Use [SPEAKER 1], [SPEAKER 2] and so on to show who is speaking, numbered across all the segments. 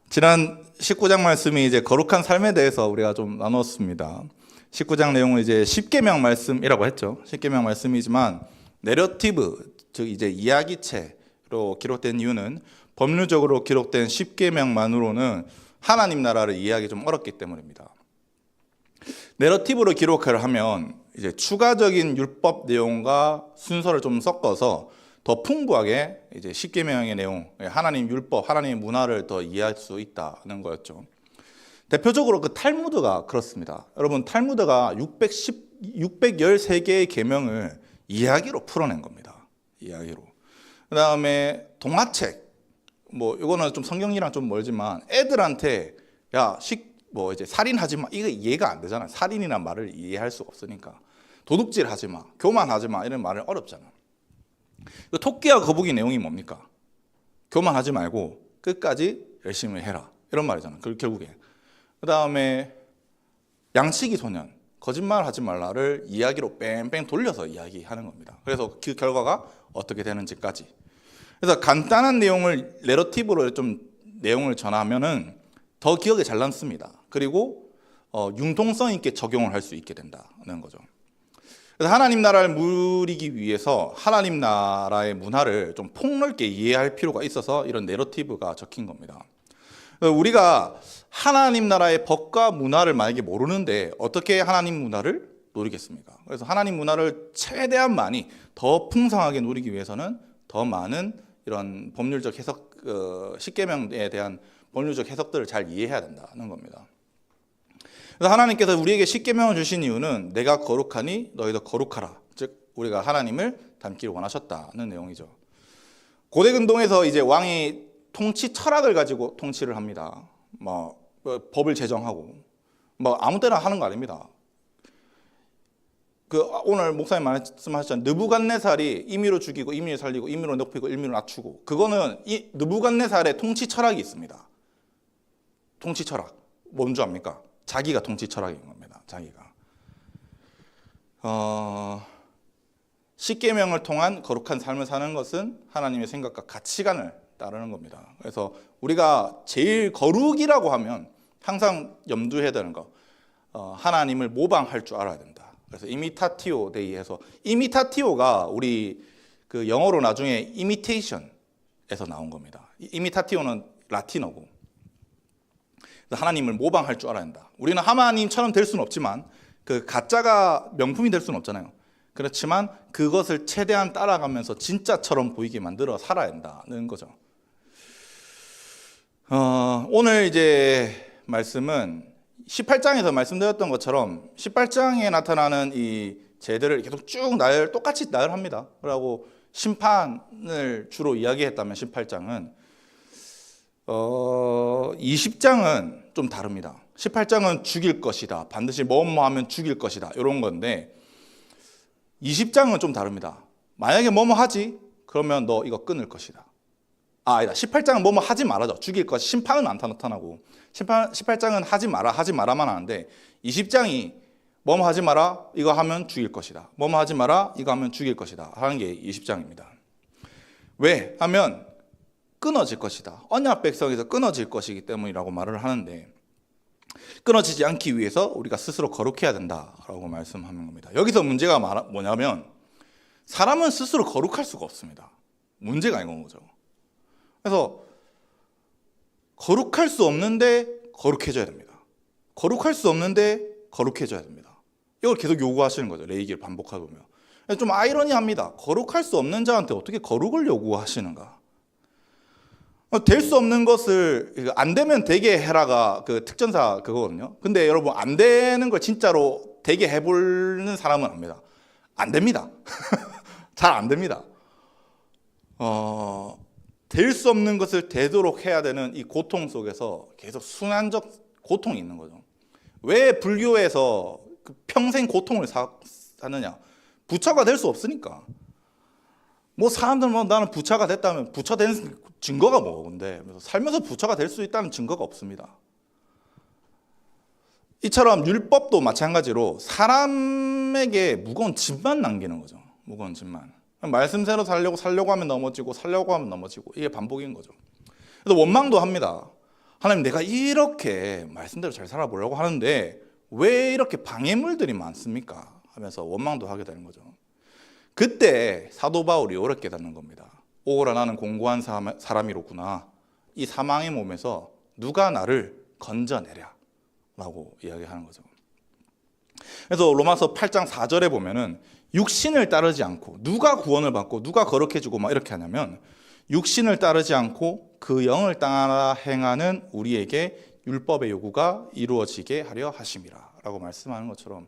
[SPEAKER 1] 지난 19장 말씀이 이제 거룩한 삶에 대해서 우리가 좀 나눴습니다. 19장 내용은 이제 십계명 말씀이라고 했죠. 십계명 말씀이지만 내러티브, 즉 이제 이야기체로 기록된 이유는 법률적으로 기록된 십계명만으로는 하나님 나라를 이해하기 좀 어렵기 때문입니다. 내러티브로 기록을 하면 이제 추가적인 율법 내용과 순서를 좀 섞어서 더 풍부하게 이제 십계명의 내용, 하나님 율법, 하나님의 문화를 더 이해할 수 있다는 거였죠. 대표적으로 그 탈무드가 그렇습니다. 여러분, 탈무드가 613개의 계명을 이야기로 풀어낸 겁니다. 이야기로. 그다음에 동화책, 뭐 이거는 좀 성경이랑 좀 멀지만 애들한테 뭐 이제 살인하지 마, 이거 이해가 안 되잖아요. 살인이란 말을 이해할 수가 없으니까. 도둑질하지 마, 교만하지 마, 이런 말은 어렵잖아. 토끼와 거북이 내용이 뭡니까? 교만하지 말고 끝까지 열심히 해라, 이런 말이잖아. 결국에. 그 다음에 양치기 소년, 거짓말하지 말라를 이야기로 뺑뺑 돌려서 이야기하는 겁니다. 그래서 그 결과가 어떻게 되는지까지. 그래서 간단한 내용을 내러티브로 좀 내용을 전하면은 더 기억에 잘 남습니다. 그리고 융통성 있게 적용을 할 수 있게 된다는 거죠. 그래서 하나님 나라를 누리기 위해서 하나님 나라의 문화를 좀 폭넓게 이해할 필요가 있어서 이런 내러티브가 적힌 겁니다. 우리가 하나님 나라의 법과 문화를 만약에 모르는데 어떻게 하나님 문화를 누리겠습니까? 그래서 하나님 문화를 최대한 많이 더 풍성하게 누리기 위해서는 더 많은 이런 법률적 해석, 십계명에 대한 법률적 해석들을 잘 이해해야 된다는 겁니다. 그래서 하나님께서 우리에게 십계명을 주신 이유는 내가 거룩하니 너희도 거룩하라. 즉 우리가 하나님을 닮기를 원하셨다는 내용이죠. 고대 근동에서 이제 왕이 통치 철학을 가지고 통치를 합니다. 뭐 법을 제정하고 뭐 아무 때나 하는 거 아닙니다. 오늘 목사님 말씀하셨잖아요. 느부갓네살이 임의로 죽이고 임의로 살리고 임의로 높이고 임의로 낮추고, 그거는 이 느부갓네살의 통치 철학이 있습니다. 통치 철학 뭔 줄 압니까? 자기가 통치 철학인 겁니다. 자기가. 십계명을 통한 거룩한 삶을 사는 것은 하나님의 생각과 가치관을 따르는 겁니다. 그래서 우리가 제일 거룩이라고 하면 항상 염두해야 되는 거, 하나님을 모방할 줄 알아야 된다. 그래서 이미타티오 데이에서, 이미타티오가 우리 그 영어로 나중에 이미테이션에서 나온 겁니다. 이미타티오는 라틴어고, 하나님을 모방할 줄 알아야 한다. 우리는 하나님처럼 될 수는 없지만 그 가짜가 명품이 될 수는 없잖아요. 그렇지만 그것을 최대한 따라가면서 진짜처럼 보이게 만들어 살아야 한다는 거죠. 오늘 이제 말씀은 18장에서 말씀드렸던 것처럼 18장에 나타나는 이 죄들을 계속 쭉 똑같이 나열합니다. 그리고 심판을 주로 이야기했다면 18장은 20장은 좀 다릅니다. 18장은 죽일 것이다, 반드시 뭐뭐 하면 죽일 것이다, 이런 건데 20장은 좀 다릅니다. 만약에 뭐뭐 하지? 그러면 너 이거 끊을 것이다. 아니다. 18장은 뭐뭐 하지 말아죠. 죽일 것, 심판은 안 나타나고 18장은 하지 마라만 하는데 20장이 뭐뭐 하지 마라, 이거 하면 죽일 것이다, 뭐뭐 하지 마라, 이거 하면 죽일 것이다 하는 게 20장입니다. 왜? 하면 끊어질 것이다. 언약 백성에서 끊어질 것이기 때문이라고 말을 하는데, 끊어지지 않기 위해서 우리가 스스로 거룩해야 된다라고 말씀하는 겁니다. 여기서 문제가 뭐냐면 사람은 스스로 거룩할 수가 없습니다. 문제가 이건 거죠. 그래서 거룩할 수 없는데 거룩해져야 됩니다. 거룩할 수 없는데 거룩해져야 됩니다. 이걸 계속 요구하시는 거죠. 레위기를 반복하다 보면. 좀 아이러니합니다. 거룩할 수 없는 자한테 어떻게 거룩을 요구하시는가? 될 수 없는 것을 안 되면 되게 해라가 그 특전사 그거거든요. 근데 여러분, 안 되는 걸 진짜로 되게 해보는 사람은 압니다. 안 됩니다. 잘 안 됩니다. 될 수 없는 것을 되도록 해야 되는 이 고통 속에서 계속 순환적 고통이 있는 거죠. 왜 불교에서 평생 고통을 사느냐? 부처가 될 수 없으니까. 뭐 사람들은 뭐 나는 부처가 됐다면 부처 된 증거가 뭐고, 근데 살면서 부처가 될 수 있다는 증거가 없습니다. 이처럼 율법도 마찬가지로 사람에게 무거운 짐만 남기는 거죠. 무거운 짐만. 말씀대로 살려고 하면 넘어지고, 살려고 하면 넘어지고, 이게 반복인 거죠. 그래서 원망도 합니다. 하나님, 내가 이렇게 말씀대로 잘 살아보려고 하는데 왜 이렇게 방해물들이 많습니까? 하면서 원망도 하게 되는 거죠. 그때 사도 바울이 이렇게 깨닫는 겁니다. 오라, 나는 공고한 사람이로구나. 이 사망의 몸에서 누가 나를 건져내랴 라고 이야기하는 거죠. 그래서 로마서 8장 4절에 보면은 육신을 따르지 않고, 누가 구원을 받고 누가 거룩해지고 막 이렇게 하냐면, 육신을 따르지 않고 그 영을 따라 행하는 우리에게 율법의 요구가 이루어지게 하려 하심이라 라고 말씀하는 것처럼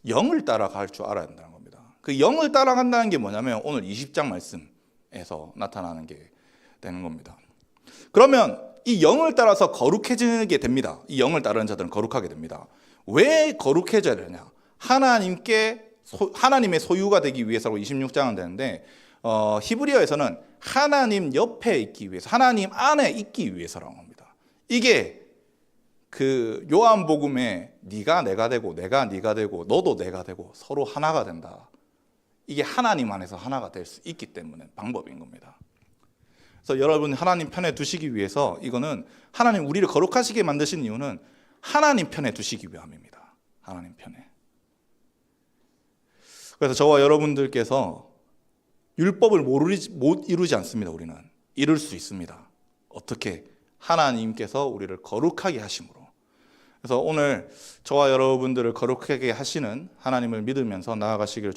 [SPEAKER 1] 영을 따라갈 줄 알아야 된다는 겁니다. 그 영을 따라간다는 게 뭐냐면 오늘 20장 말씀에서 나타나는 게 되는 겁니다. 그러면 이 영을 따라서 거룩해지게 됩니다. 이 영을 따르는 자들은 거룩하게 됩니다. 왜 거룩해져야 되냐? 하나님의 소유가 되기 위해서라고 26장은 되는데, 히브리어에서는 하나님 옆에 있기 위해서, 하나님 안에 있기 위해서라고 합니다. 이게 그 요한복음에 네가 내가 되고 내가 네가 되고 너도 내가 되고 서로 하나가 된다. 이게 하나님 안에서 하나가 될 수 있기 때문에 방법인 겁니다. 그래서 여러분 하나님 편에 두시기 위해서, 이거는 하나님 우리를 거룩하시게 만드신 이유는 하나님 편에 두시기 위함입니다. 하나님 편에. 그래서 저와 여러분들께서 율법을 못 이루지 않습니다. 우리는 이룰 수 있습니다. 어떻게? 하나님께서 우리를 거룩하게 하심으로. 그래서 오늘 저와 여러분들을 거룩하게 하시는 하나님을 믿으면서 나아가시기를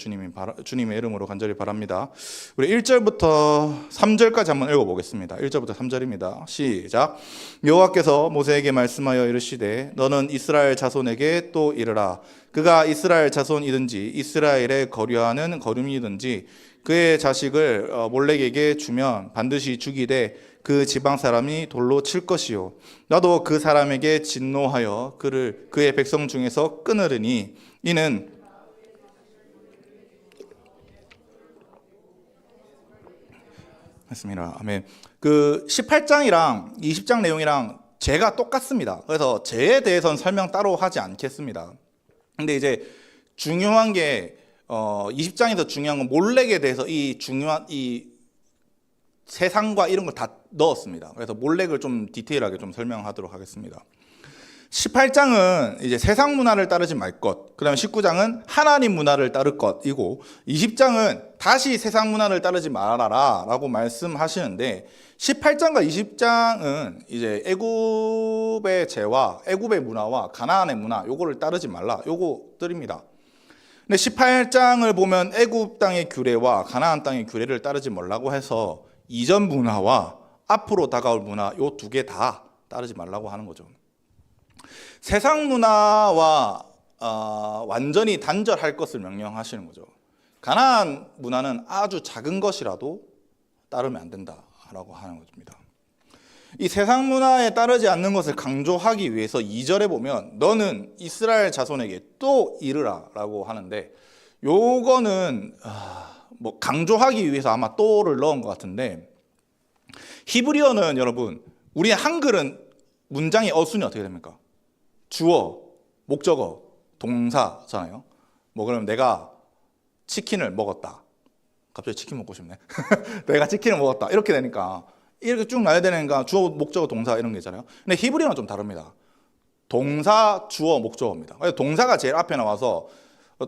[SPEAKER 1] 주님의 이름으로 간절히 바랍니다. 우리 1절부터 3절까지 한번 읽어보겠습니다. 1절부터 3절입니다. 시작. 여호와께서 모세에게 말씀하여 이르시되 너는 이스라엘 자손에게 또 이르라. 그가 이스라엘 자손이든지 이스라엘에 거류하는 거름이든지 그의 자식을 몰렉에게 주면 반드시 죽이되 그 지방 사람이 돌로 칠 것이요 나도 그 사람에게 진노하여 그의 백성 중에서 끊으리니 이는 맞습니다. 아멘. 그 18장이랑 20장 내용이랑 죄가 똑같습니다. 그래서 죄에 대해서는 설명 따로 하지 않겠습니다. 근데 이제 중요한 게 20장에서 중요한 건 몰렉에 대해서 이 세상과 이런 걸 다 넣었습니다. 그래서 몰렉을 좀 디테일하게 좀 설명하도록 하겠습니다. 18장은 이제 세상 문화를 따르지 말 것, 그 다음에 19장은 하나님 문화를 따를 것이고, 20장은 다시 세상 문화를 따르지 말아라 라고 말씀하시는데, 18장과 20장은 이제 애굽의 죄와 애굽의 문화와 가나안의 문화, 요거를 따르지 말라, 요거들입니다. 근데 18장을 보면 애굽 땅의 규례와 가나안 땅의 규례를 따르지 말라고 해서 이전 문화와 앞으로 다가올 문화 요 두 개 다 따르지 말라고 하는 거죠. 세상 문화와 완전히 단절할 것을 명령하시는 거죠. 가나안 문화는 아주 작은 것이라도 따르면 안 된다라고 하는 겁니다. 이 세상 문화에 따르지 않는 것을 강조하기 위해서 2절에 보면 너는 이스라엘 자손에게 또 이르라 라고 하는데, 요거는 뭐 강조하기 위해서 아마 또를 넣은 것 같은데, 히브리어는 여러분, 우리 한글은 문장의 어순이 어떻게 됩니까? 주어, 목적어, 동사잖아요. 뭐 그러면 내가 치킨을 먹었다. 갑자기 치킨 먹고 싶네. 내가 치킨을 먹었다. 이렇게 되니까 이렇게 쭉 나야 되니까 주어, 목적어, 동사 이런 게 있잖아요. 근데 히브리어는 좀 다릅니다. 동사, 주어, 목적어입니다. 그래서 동사가 제일 앞에 나와서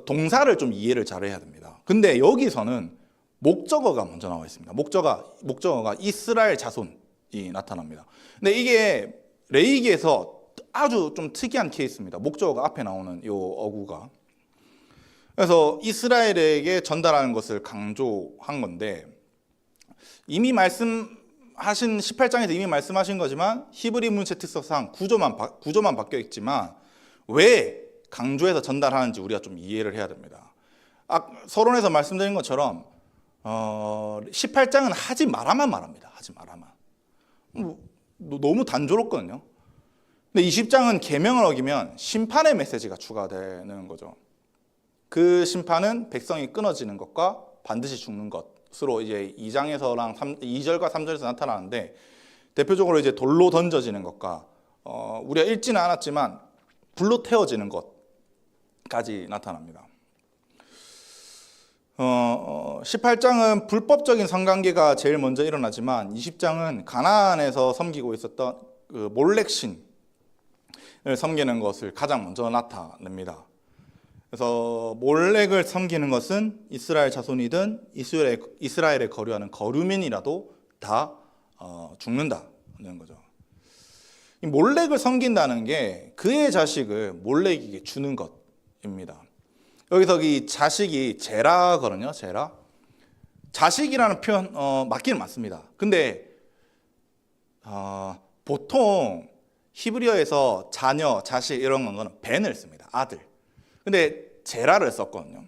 [SPEAKER 1] 동사를 좀 이해를 잘해야 됩니다. 근데 여기서는 목적어가 먼저 나와 있습니다. 목적어가 이스라엘 자손이 나타납니다. 근데 이게 레위기에서 아주 좀 특이한 케이스입니다. 목적어가 앞에 나오는 이 어구가. 그래서 이스라엘에게 전달하는 것을 강조한 건데, 이미 말씀하신 18장에서 이미 말씀하신 거지만 히브리 문체 특성상 구조만 바뀌어 있지만 왜 강조해서 전달하는지 우리가 좀 이해를 해야 됩니다. 서론에서 말씀드린 것처럼 18장은 하지 마라만 말합니다. 하지 마라만. 너무 단조롭거든요. 근데 20장은 계명을 어기면 심판의 메시지가 추가되는 거죠. 그 심판은 백성이 끊어지는 것과 반드시 죽는 것으로 이제 2절과 3절에서 나타나는데, 대표적으로 이제 돌로 던져지는 것과 우리가 읽지는 않았지만 불로 태워지는 것까지 나타납니다. 18장은 불법적인 성관계가 제일 먼저 일어나지만 20장은 가나안에서 섬기고 있었던 그 몰렉신을 섬기는 것을 가장 먼저 나타냅니다. 그래서 몰렉을 섬기는 것은 이스라엘 자손이든 이스라엘에 거류하는 거류민이라도 다 죽는다는 거죠. 이 몰렉을 섬긴다는 게 그의 자식을 몰렉에게 주는 것입니다. 여기서 이 자식이 제라거든요. 제라. 자식이라는 표현 맞기는 맞습니다. 근데 보통 히브리어에서 자녀, 자식 이런 거는 벤을 씁니다. 아들. 근데 제라를 썼거든요.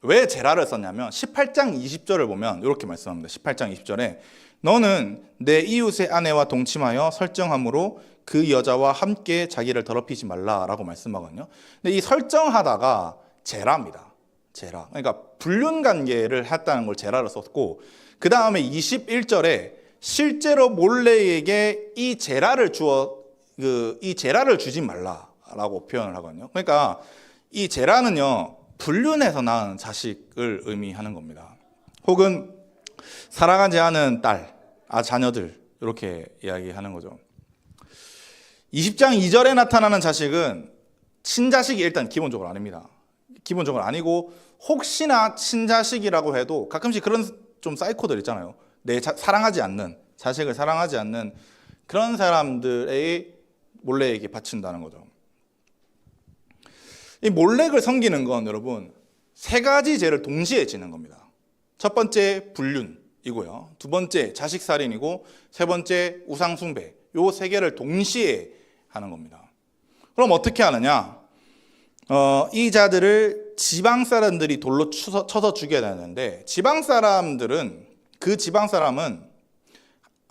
[SPEAKER 1] 왜 제라를 썼냐면 18장 20절을 보면 이렇게 말씀합니다. 18장 20절에 너는 내 이웃의 아내와 동침하여 설정함으로 그 여자와 함께 자기를 더럽히지 말라라고 말씀하거든요. 근데 이 설정하다가 제라입니다. 제라. 그러니까 불륜 관계를 했다는 걸 제라로 썼고, 그 다음에 21절에 실제로 몰레에게 이 제라를 주지 말라라고 표현을 하거든요. 그러니까 이 제라는요, 불륜해서 낳은 자식을 의미하는 겁니다. 혹은 사랑하지 않은 딸, 자녀들 이렇게 이야기하는 거죠. 20장 2절에 나타나는 자식은 친자식이 일단 기본적으로 아닙니다. 기본적으로 아니고, 혹시나 친자식이라고 해도 가끔씩 그런 좀 사이코들 있잖아요. 사랑하지 않는, 자식을 사랑하지 않는 그런 사람들의 몰렉에게 바친다는 거죠. 이 몰렉을 섬기는 건 여러분 세 가지 죄를 동시에 지는 겁니다. 첫 번째 불륜이고요, 두 번째 자식살인이고, 세 번째 우상숭배. 요 세 개를 동시에 하는 겁니다. 그럼 어떻게 하느냐? 이 자들을 지방 사람들이 돌로 쳐서 죽여야 되는데, 그 지방 사람은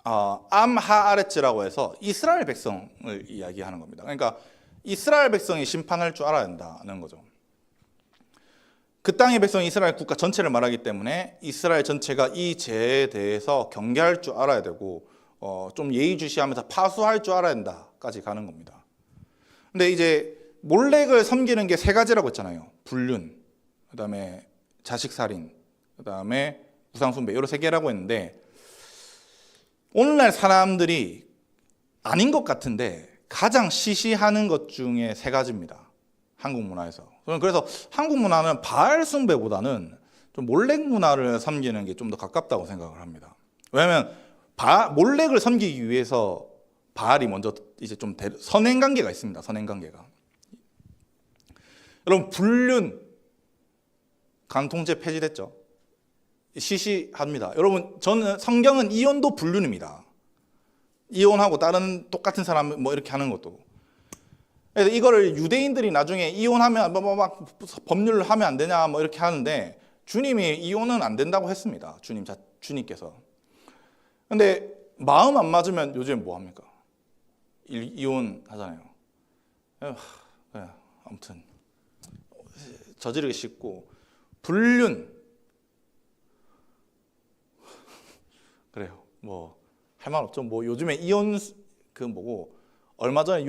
[SPEAKER 1] 암하아레츠라고 해서 이스라엘 백성을 이야기하는 겁니다. 그러니까 이스라엘 백성이 심판할 줄 알아야 된다는 거죠. 그 땅의 백성이 이스라엘 국가 전체를 말하기 때문에 이스라엘 전체가 이 죄에 대해서 경계할 줄 알아야 되고, 좀 예의주시하면서 파수할 줄 알아야 된다까지 가는 겁니다. 근데 이제 몰렉을 섬기는 게 세 가지라고 했잖아요. 불륜, 그 다음에 자식살인, 그 다음에 우상숭배, 이런 세 개라고 했는데, 오늘날 사람들이 아닌 것 같은데 가장 시시하는 것 중에 세 가지입니다. 한국 문화에서. 그래서 한국 문화는 바알 숭배보다는 좀 몰렉 문화를 섬기는 게 좀 더 가깝다고 생각을 합니다. 왜냐하면 몰렉을 섬기기 위해서 바알이 먼저 이제 좀 선행 관계가 있습니다. 선행 관계가. 여러분, 불륜 간통죄 폐지됐죠? 시시합니다. 여러분, 저는 성경은 이혼도 불륜입니다. 이혼하고 다른 똑같은 사람 뭐 이렇게 하는 것도. 그래서 이거를 유대인들이 나중에 이혼하면 막 법률을 하면 안 되냐 뭐 이렇게 하는데, 주님이 이혼은 안 된다고 했습니다. 주님께서. 근데 마음 안 맞으면 요즘 뭐 합니까? 이혼 하잖아요. 아무튼 저지르기 쉽고, 불륜 그래요. 뭐 할 말 없죠. 뭐 요즘에 이혼 얼마 전에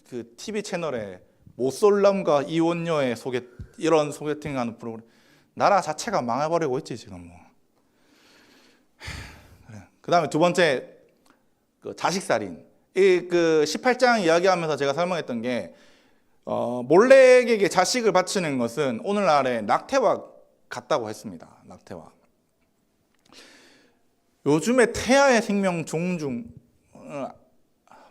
[SPEAKER 1] 그 TV 채널에 모쏠남과 이혼녀의 이런 소개팅하는 프로그램, 나라 자체가 망해버리고 있지 지금 뭐. 그 다음에 두 번째, 그 자식살인. 그 18장 이야기하면서 제가 설명했던 게, 몰렉에게 자식을 바치는 것은 오늘날의 낙태와 같다고 했습니다. 낙태와. 요즘에 태아의 생명 종중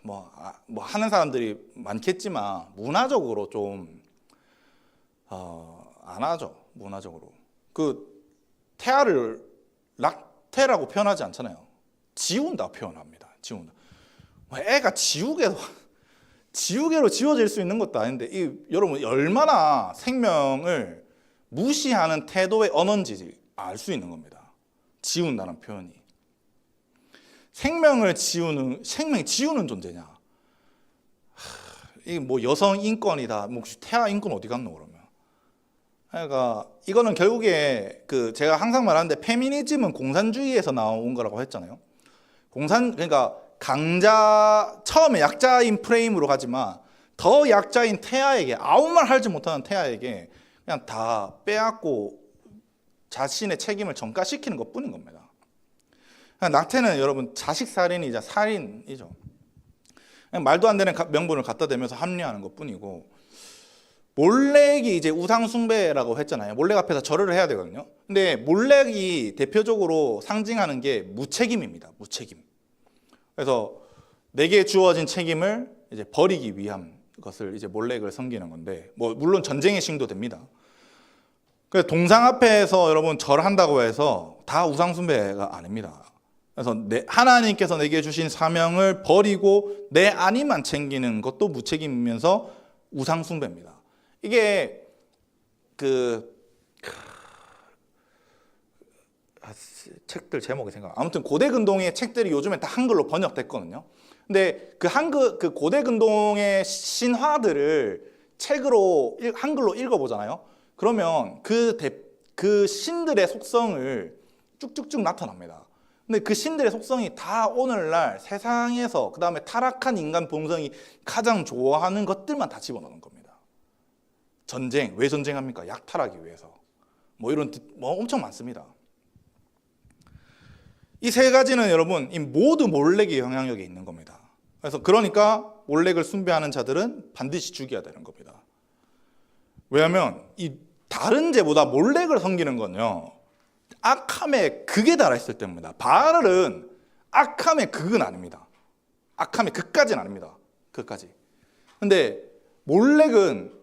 [SPEAKER 1] 뭐 하는 사람들이 많겠지만 문화적으로 좀 안 하죠. 문화적으로 그 태아를 낙태라고 표현하지 않잖아요. 지운다 표현합니다. 지운다. 애가 지우개로 지워질 수 있는 것도 아닌데, 여러분 얼마나 생명을 무시하는 태도의 언어인지 알 수 있는 겁니다. 지운다는 표현이. 생명 지우는 존재냐? 이게 뭐 여성 인권이다. 뭐 태아 인권 어디 갔노 그러면? 그러니까 이거는 결국에 제가 항상 말하는데, 페미니즘은 공산주의에서 나온 거라고 했잖아요. 그러니까 처음에 약자인 프레임으로 가지만 더 약자인 태아에게, 아무 말 하지 못하는 태아에게 그냥 다 빼앗고 자신의 책임을 전가시키는 것뿐인 겁니다. 낙태는 여러분 자식살인이자 살인이죠. 말도 안 되는 명분을 갖다 대면서 합리화하는 것뿐이고, 몰렉이 이제 우상숭배라고 했잖아요. 몰렉 앞에서 절을 해야 되거든요. 근데 몰렉이 대표적으로 상징하는 게 무책임입니다. 무책임. 그래서 내게 주어진 책임을 이제 버리기 위한 것을 이제 몰렉을 섬기는 건데, 뭐 물론 전쟁의 신도 됩니다. 그래서 동상 앞에서 여러분 절한다고 해서 다 우상숭배가 아닙니다. 그래서 하나님께서 내게 주신 사명을 버리고 내 안위만 챙기는 것도 무책임이면서 우상숭배입니다. 이게 책들 제목이 아무튼 고대 근동의 책들이 요즘에 다 한글로 번역됐거든요. 근데 그 고대 근동의 신화들을 책으로 한글로 읽어보잖아요. 그러면 그 신들의 속성을 쭉쭉쭉 나타납니다. 근데 그 신들의 속성이 다 오늘날 세상에서, 그 다음에 타락한 인간 본성이 가장 좋아하는 것들만 다 집어넣는 겁니다. 전쟁, 왜 전쟁합니까? 약탈하기 위해서. 뭐 엄청 많습니다. 이 세 가지는 여러분 모두 몰렉의 영향력이 있는 겁니다. 그러니까 몰렉을 숭배하는 자들은 반드시 죽여야 되는 겁니다. 왜냐하면 이 다른 죄보다 몰렉을 섬기는 건요, 악함의 극에 달했을 때입니다. 바알은 악함의 극은 아닙니다. 악함의 극까지는 아닙니다. 극까지. 근데 몰렉은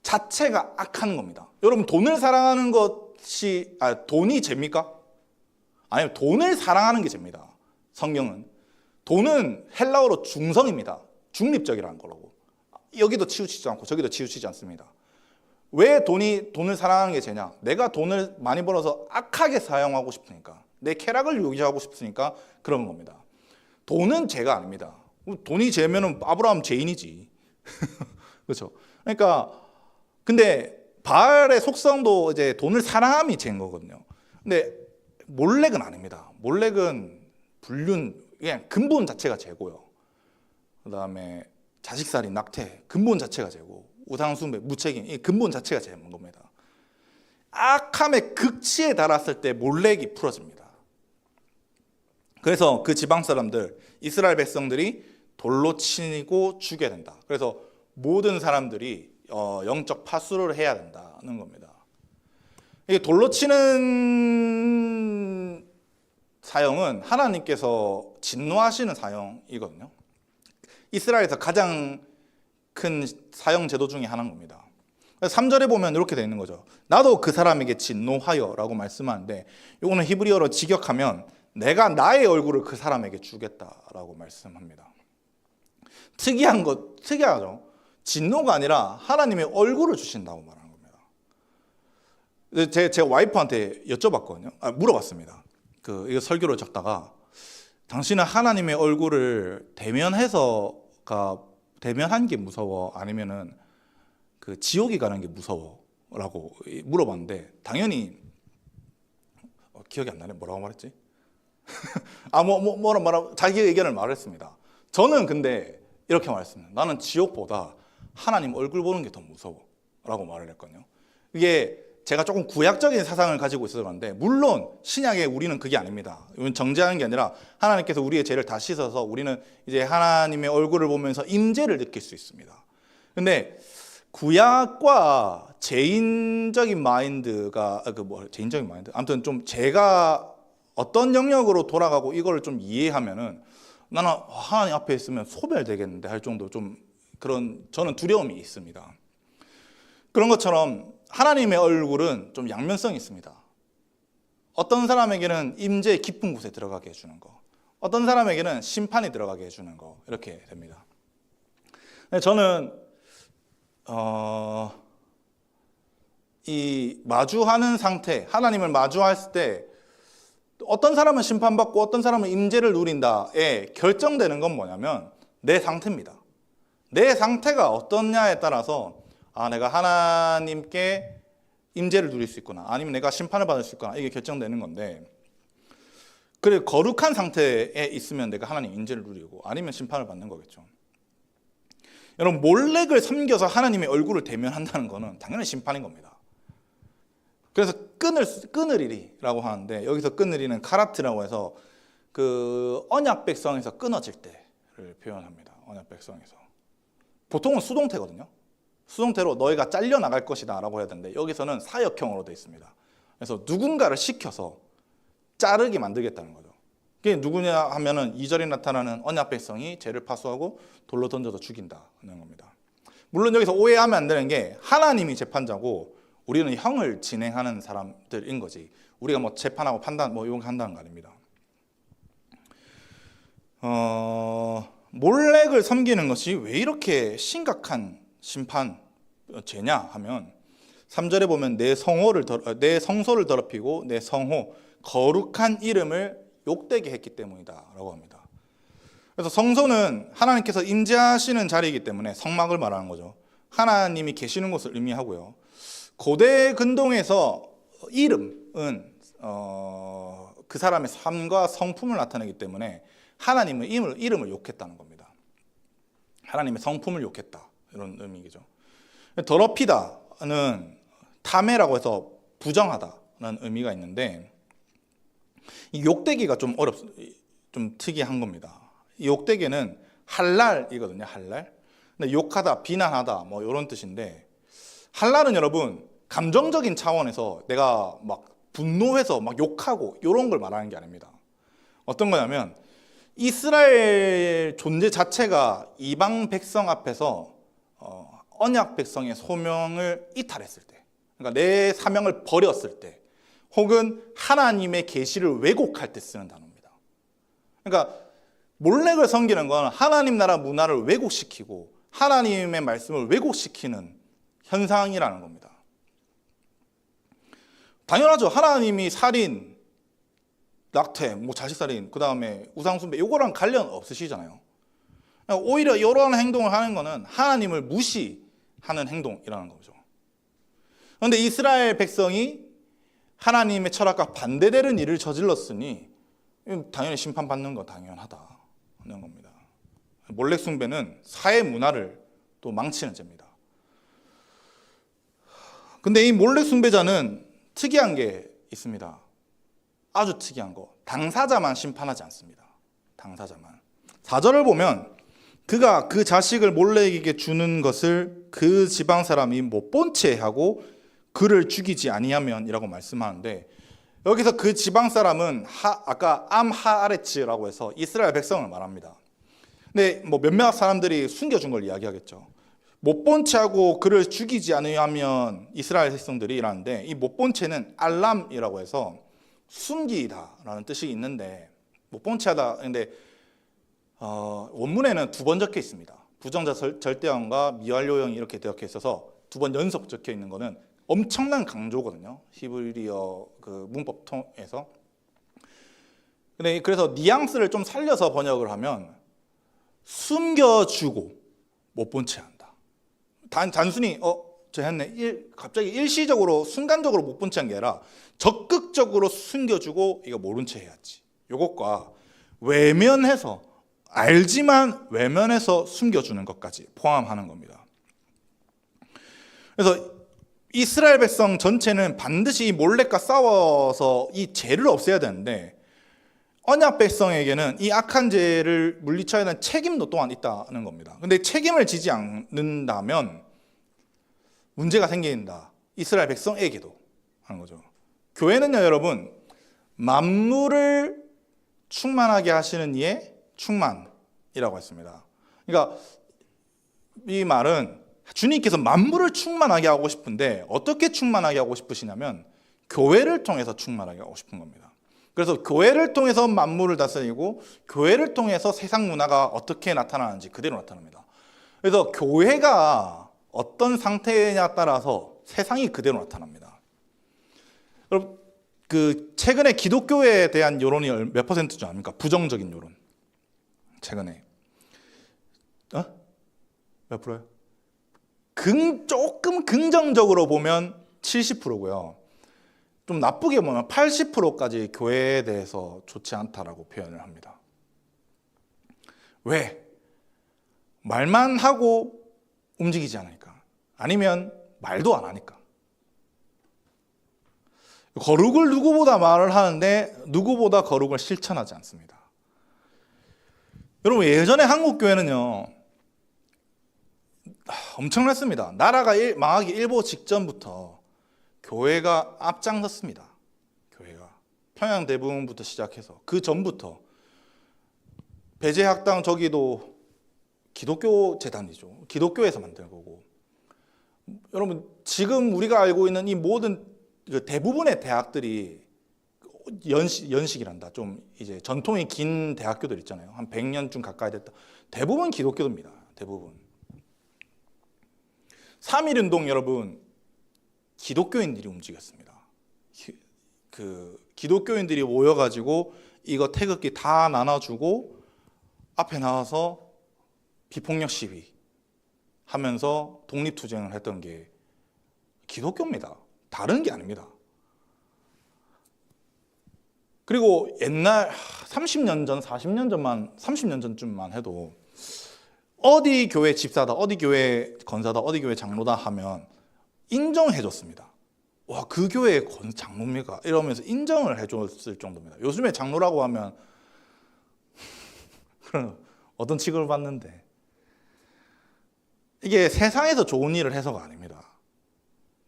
[SPEAKER 1] 자체가 악한 겁니다. 여러분 돈을 사랑하는 것이 돈이 죄입니까? 아니요, 돈을 사랑하는 게 죄입니다. 성경은 돈은 헬라어로 중성입니다. 중립적이라는 거라고. 여기도 치우치지 않고 저기도 치우치지 않습니다. 왜 돈을 사랑하는 게 죄냐? 내가 돈을 많이 벌어서 악하게 사용하고 싶으니까, 내 쾌락을 유지하고 싶으니까 그런 겁니다. 돈은 죄가 아닙니다. 돈이 죄면은 아브라함 죄인이지. 그렇죠? 그러니까 근데 바알의 속성도 이제 돈을 사랑함이 죄인 거거든요. 근데 몰렉은 아닙니다. 몰렉은 그냥 근본 자체가 죄고요. 그다음에 자식살인, 낙태, 근본 자체가 죄고, 우상숭배, 무책임, 이 근본 자체가 죄인 겁니다. 악함의 극치에 달았을 때 몰렉이 풀어집니다. 그래서 그 지방 사람들, 이스라엘 백성들이 돌로 치고 죽여야 된다. 그래서 모든 사람들이 영적 파수를 해야 된다는 겁니다. 이게 돌로 치는 사형은 하나님께서 진노하시는 사형이거든요. 이스라엘에서 가장 큰 사형 제도 중에 하나인 겁니다. 3절에 보면 이렇게 되어 있는 거죠. 나도 그 사람에게 진노하여 라고 말씀하는데, 이거는 히브리어로 직역하면 내가 나의 얼굴을 그 사람에게 주겠다라고 말씀합니다. 특이하죠. 진노가 아니라 하나님의 얼굴을 주신다고 말하는 겁니다. 제 와이프한테 여쭤봤거든요. 물어봤습니다. 이거 설교를 적다가, 당신은 하나님의 얼굴을 대면한 게 무서워? 아니면은 지옥이 가는 게 무서워? 라고 물어봤는데, 당연히 기억이 안 나네. 뭐라고 말했지? 자기 의견을 말했습니다. 저는 근데 이렇게 말했습니다. 나는 지옥보다 하나님 얼굴 보는 게 더 무서워 라고 말을 했거든요. 이게 제가 조금 구약적인 사상을 가지고 있어서 그런데, 물론 신약에 우리는 그게 아닙니다. 이건 정죄하는 게 아니라 하나님께서 우리의 죄를 다 씻어서 우리는 이제 하나님의 얼굴을 보면서 임재를 느낄 수 있습니다. 근데 구약과 죄인적인 마인드가 죄인적인 마인드, 아무튼 좀 제가 어떤 영역으로 돌아가고 이걸 좀 이해하면은 나는 하나님 앞에 있으면 소멸되겠는데 할 정도 좀 저는 두려움이 있습니다. 그런 것처럼 하나님의 얼굴은 좀 양면성이 있습니다. 어떤 사람에게는 임재의 깊은 곳에 들어가게 해주는 거, 어떤 사람에게는 심판이 들어가게 해주는 거, 이렇게 됩니다. 저는 이 마주하는 상태, 하나님을 마주했을 때 어떤 사람은 심판받고 어떤 사람은 임재를 누린다에 결정되는 건 뭐냐면 내 상태입니다. 내 상태가 어떠냐에 따라서 내가 하나님께 임재를 누릴 수 있구나, 아니면 내가 심판을 받을 수 있구나, 이게 결정되는 건데, 그래 거룩한 상태에 있으면 내가 하나님 임재를 누리고, 아니면 심판을 받는 거겠죠. 여러분, 몰렉을 섬겨서 하나님의 얼굴을 대면한다는 거는 당연히 심판인 겁니다. 그래서 끊으리라고 하는데, 여기서 끊으리는 카라트라고 해서 그 언약 백성에서 끊어질 때를 표현합니다. 언약 백성에서. 보통은 수동태거든요. 수동태로 너희가 잘려나갈 것이다 라고 해야 되는데, 여기서는 사역형으로 되어 있습니다. 그래서 누군가를 시켜서 자르게 만들겠다는 거죠. 그게 누구냐 하면은 2절에 나타나는 언약 백성이 죄를 파수하고 돌로 던져서 죽인다는 겁니다. 물론 여기서 오해하면 안 되는 게, 하나님이 재판자고 우리는 형을 진행하는 사람들인 거지, 우리가 뭐 재판하고 판단 뭐 이런 거 한다는 거 아닙니다. 몰렉을 섬기는 것이 왜 이렇게 심각한 심판 죄냐 하면, 3절에 보면 내 성소를 더럽히고 내 성호 거룩한 이름을 욕되게 했기 때문이다 라고 합니다. 그래서 성소는 하나님께서 임재하시는 자리이기 때문에 성막을 말하는 거죠. 하나님이 계시는 곳을 의미하고요. 고대 근동에서 이름은 그 사람의 삶과 성품을 나타내기 때문에 하나님의 이름을 욕했다는 겁니다. 하나님의 성품을 욕했다, 이런 의미죠. 더럽히다는 탐해라고 해서 부정하다는 의미가 있는데, 이 욕되기가 좀 특이한 겁니다. 이 욕되기는 할랄이거든요. 할랄. 근데 욕하다, 비난하다 뭐 이런 뜻인데, 할랄은 여러분 감정적인 차원에서 내가 막 분노해서 막 욕하고 이런 걸 말하는 게 아닙니다. 어떤 거냐면, 이스라엘 존재 자체가 이방 백성 앞에서 언약 백성의 소명을 이탈했을 때, 그러니까 내 사명을 버렸을 때, 혹은 하나님의 계시를 왜곡할 때 쓰는 단어입니다. 그러니까 몰렉을 섬기는 건 하나님 나라 문화를 왜곡시키고 하나님의 말씀을 왜곡시키는 현상이라는 겁니다. 당연하죠. 하나님이 살인, 낙태, 뭐 자식살인, 그 다음에 우상숭배, 이거랑 관련 없으시잖아요. 오히려 이러한 행동을 하는 거는 하나님을 무시하는 행동이라는 거죠. 그런데 이스라엘 백성이 하나님의 철학과 반대되는 일을 저질렀으니 당연히 심판받는 거 당연하다는 겁니다. 몰렉 숭배는 사회 문화를 또 망치는 죄입니다. 근데 이 몰렉 숭배자는 특이한 게 있습니다. 아주 특이한 거. 당사자만 심판하지 않습니다. 당사자만. 4절을 보면 그가 그 자식을 몰렉에게 주는 것을 그 지방 사람이 못 본 채 하고 그를 죽이지 아니하면이라고 말씀하는데, 여기서 그 지방 사람은 아까 암하아레츠라고 해서 이스라엘 백성을 말합니다. 근데 뭐 몇몇 사람들이 숨겨준 걸 이야기하겠죠. 못 본 채 하고 그를 죽이지 않으면 이스라엘 백성들이라는데, 이 못 본 채는 알람이라고 해서 숨기다라는 뜻이 있는데, 못 본 채 하다. 근데 원문에는 2번 적혀 있습니다. 부정자 절대형과 미완료형이 이렇게 되어 있어서 2번 연속 적혀 있는 거는 엄청난 강조거든요. 히브리어 그 문법 통해서. 근데 그래서 뉘앙스를 좀 살려서 번역을 하면 숨겨주고 못 본 채 한다. 단순히 저 했네. 갑자기 일시적으로 순간적으로 못 본 채 한 게 아니라 적극적으로 숨겨주고 이거 모른 채 해야지. 요것과 외면해서, 알지만 외면해서 숨겨주는 것까지 포함하는 겁니다. 그래서 이스라엘 백성 전체는 반드시 이 몰렉과 싸워서 이 죄를 없애야 되는데, 언약 백성에게는 이 악한 죄를 물리쳐야 하는 책임도 또한 있다는 겁니다. 근데 책임을 지지 않는다면 문제가 생긴다. 이스라엘 백성에게도 하는 거죠. 교회는요, 여러분, 만물을 충만하게 하시는 이의 충만이라고 했습니다. 그러니까 이 말은 주님께서 만물을 충만하게 하고 싶은데 어떻게 충만하게 하고 싶으시냐면 교회를 통해서 충만하게 하고 싶은 겁니다. 그래서 교회를 통해서 만물을 다스리고 교회를 통해서 세상 문화가 어떻게 나타나는지 그대로 나타납니다. 그래서 교회가 어떤 상태냐 따라서 세상이 그대로 나타납니다. 여러분, 그 최근에 기독교에 대한 여론이 몇 퍼센트 줄 압니까? 부정적인 여론. 최근에 몇 프로요? 조금 긍정적으로 보면 70%고요. 좀 나쁘게 보면 80%까지 교회에 대해서 좋지 않다라고 표현을 합니다. 왜? 말만 하고 움직이지 않으니까. 아니면 말도 안 하니까. 거룩을 누구보다 말을 하는데 누구보다 거룩을 실천하지 않습니다. 여러분, 예전에 한국 교회는요 엄청났습니다. 나라가 망하기 일보 직전부터 교회가 앞장섰습니다. 교회가 평양 대부분부터 시작해서 그 전부터 배제학당 저기도 기독교 재단이죠. 기독교에서 만든 거고, 여러분 지금 우리가 알고 있는 이 모든 대부분의 대학들이 연식이란다. 좀 이제 전통이 긴 대학교들 있잖아요. 한 100년쯤 가까이 됐다. 대부분 기독교입니다. 대부분. 3.1운동 여러분 기독교인들이 움직였습니다. 기독교인들이 모여가지고 이거 태극기 다 나눠주고 앞에 나와서 비폭력 시위 하면서 독립투쟁을 했던 게 기독교입니다. 다른 게 아닙니다. 그리고 옛날 30년 전, 40년 전만, 30년 전쯤만 해도 어디 교회 집사다, 어디 교회 건사다, 어디 교회 장로다 하면 인정해줬습니다. 와, 그 교회 장로입니까? 이러면서 인정을 해줬을 정도입니다. 요즘에 장로라고 하면 어떤 취급을 받는데, 이게 세상에서 좋은 일을 해서가 아닙니다.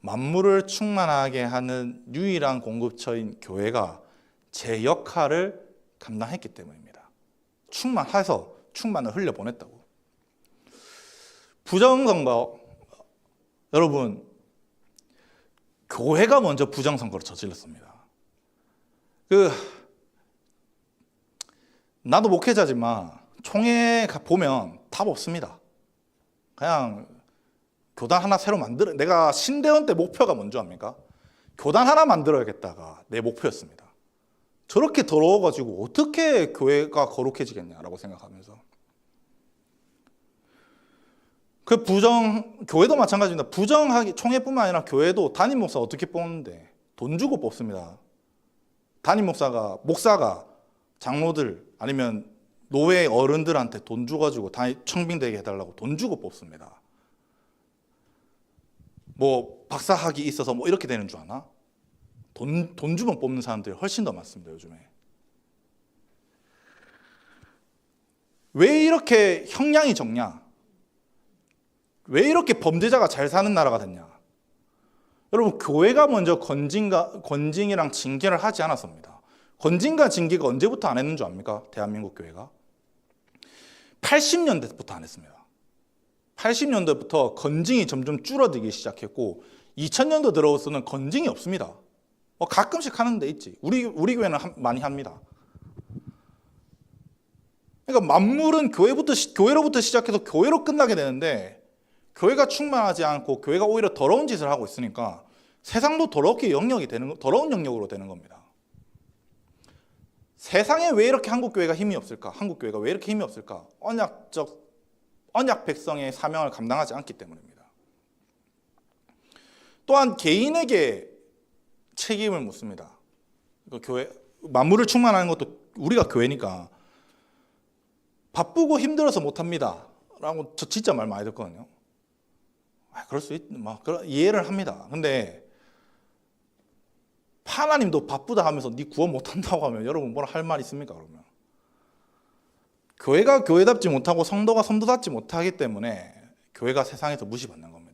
[SPEAKER 1] 만물을 충만하게 하는 유일한 공급처인 교회가 제 역할을 감당했기 때문입니다. 충만해서 충만을 흘려보냈다고. 부정선거, 여러분 교회가 먼저 부정선거를 저질렀습니다. 나도 목회자지만 총회 보면 답 없습니다. 그냥 교단 하나 새로 만들어, 내가 신대원 때 목표가 뭔지 압니까? 교단 하나 만들어야겠다가 내 목표였습니다. 저렇게 더러워가지고 어떻게 교회가 거룩해지겠냐라고 생각하면서. 교회도 마찬가지입니다. 총회뿐만 아니라 교회도 담임 목사 어떻게 뽑는데 돈 주고 뽑습니다. 담임 목사가 장로들 아니면 노회 어른들한테 돈 줘가지고 청빙되게 해달라고 돈 주고 뽑습니다. 뭐 박사학위 있어서 뭐 이렇게 되는 줄 아나? 돈 주면 뽑는 사람들이 훨씬 더 많습니다, 요즘에. 왜 이렇게 형량이 적냐? 왜 이렇게 범죄자가 잘 사는 나라가 됐냐? 여러분, 교회가 먼저 건징이랑 징계를 하지 않았습니다. 건징과 징계가 언제부터 안 했는 줄 압니까? 대한민국 교회가 80년대부터 안 했습니다. 80년대부터 건징이 점점 줄어들기 시작했고 2000년도 들어서는 건징이 없습니다. 가끔씩 하는 데 있지. 우리 교회는 많이 합니다. 그러니까 만물은 교회로부터 시작해서 교회로 끝나게 되는데, 교회가 충만하지 않고 교회가 오히려 더러운 짓을 하고 있으니까 세상도 더러운 영역으로 되는 겁니다. 세상에 왜 이렇게 한국 교회가 힘이 없을까? 한국 교회가 왜 이렇게 힘이 없을까? 언약 백성의 사명을 감당하지 않기 때문입니다. 또한 개인에게 책임을 묻습니다. 교회 만물을 충만하는 것도 우리가 교회니까. 바쁘고 힘들어서 못합니다 라고 저 진짜 말 많이 듣거든요. 그럴 수 이해를 합니다. 근데 하나님도 바쁘다 하면서 네 구원 못한다고 하면 여러분 뭐라 할 말 있습니까? 그러면 교회가 교회답지 못하고 성도가 성도답지 못하기 때문에 교회가 세상에서 무시받는 겁니다.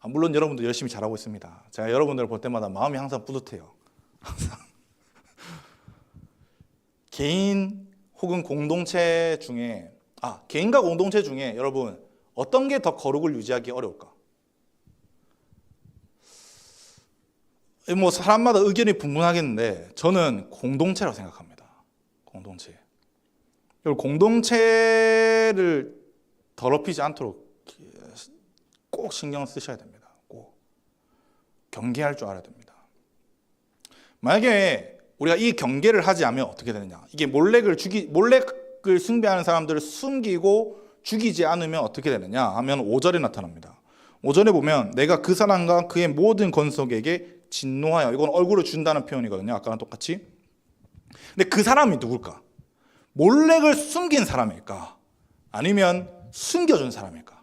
[SPEAKER 1] 물론 여러분들 열심히 잘하고 있습니다. 제가 여러분들을 볼 때마다 마음이 항상 뿌듯해요. 항상. 개인 혹은 공동체 중에 개인과 공동체 중에 여러분 어떤 게 더 거룩을 유지하기 어려울까? 뭐 사람마다 의견이 분분하겠는데 저는 공동체라고 생각합니다. 공동체. 공동체를 더럽히지 않도록 꼭 신경 쓰셔야 됩니다. 꼭 경계할 줄 알아야 됩니다. 만약에 우리가 이 경계를 하지 않으면 어떻게 되느냐? 이게 몰렉을 숭배하는 사람들을 숨기고 죽이지 않으면 어떻게 되느냐 하면 5절에 나타납니다. 5절에 보면 내가 그 사람과 그의 모든 건속에게 진노하여, 이건 얼굴을 준다는 표현이거든요. 아까랑 똑같이. 근데 그 사람이 누굴까? 몰렉을 숨긴 사람일까? 아니면 숨겨준 사람일까?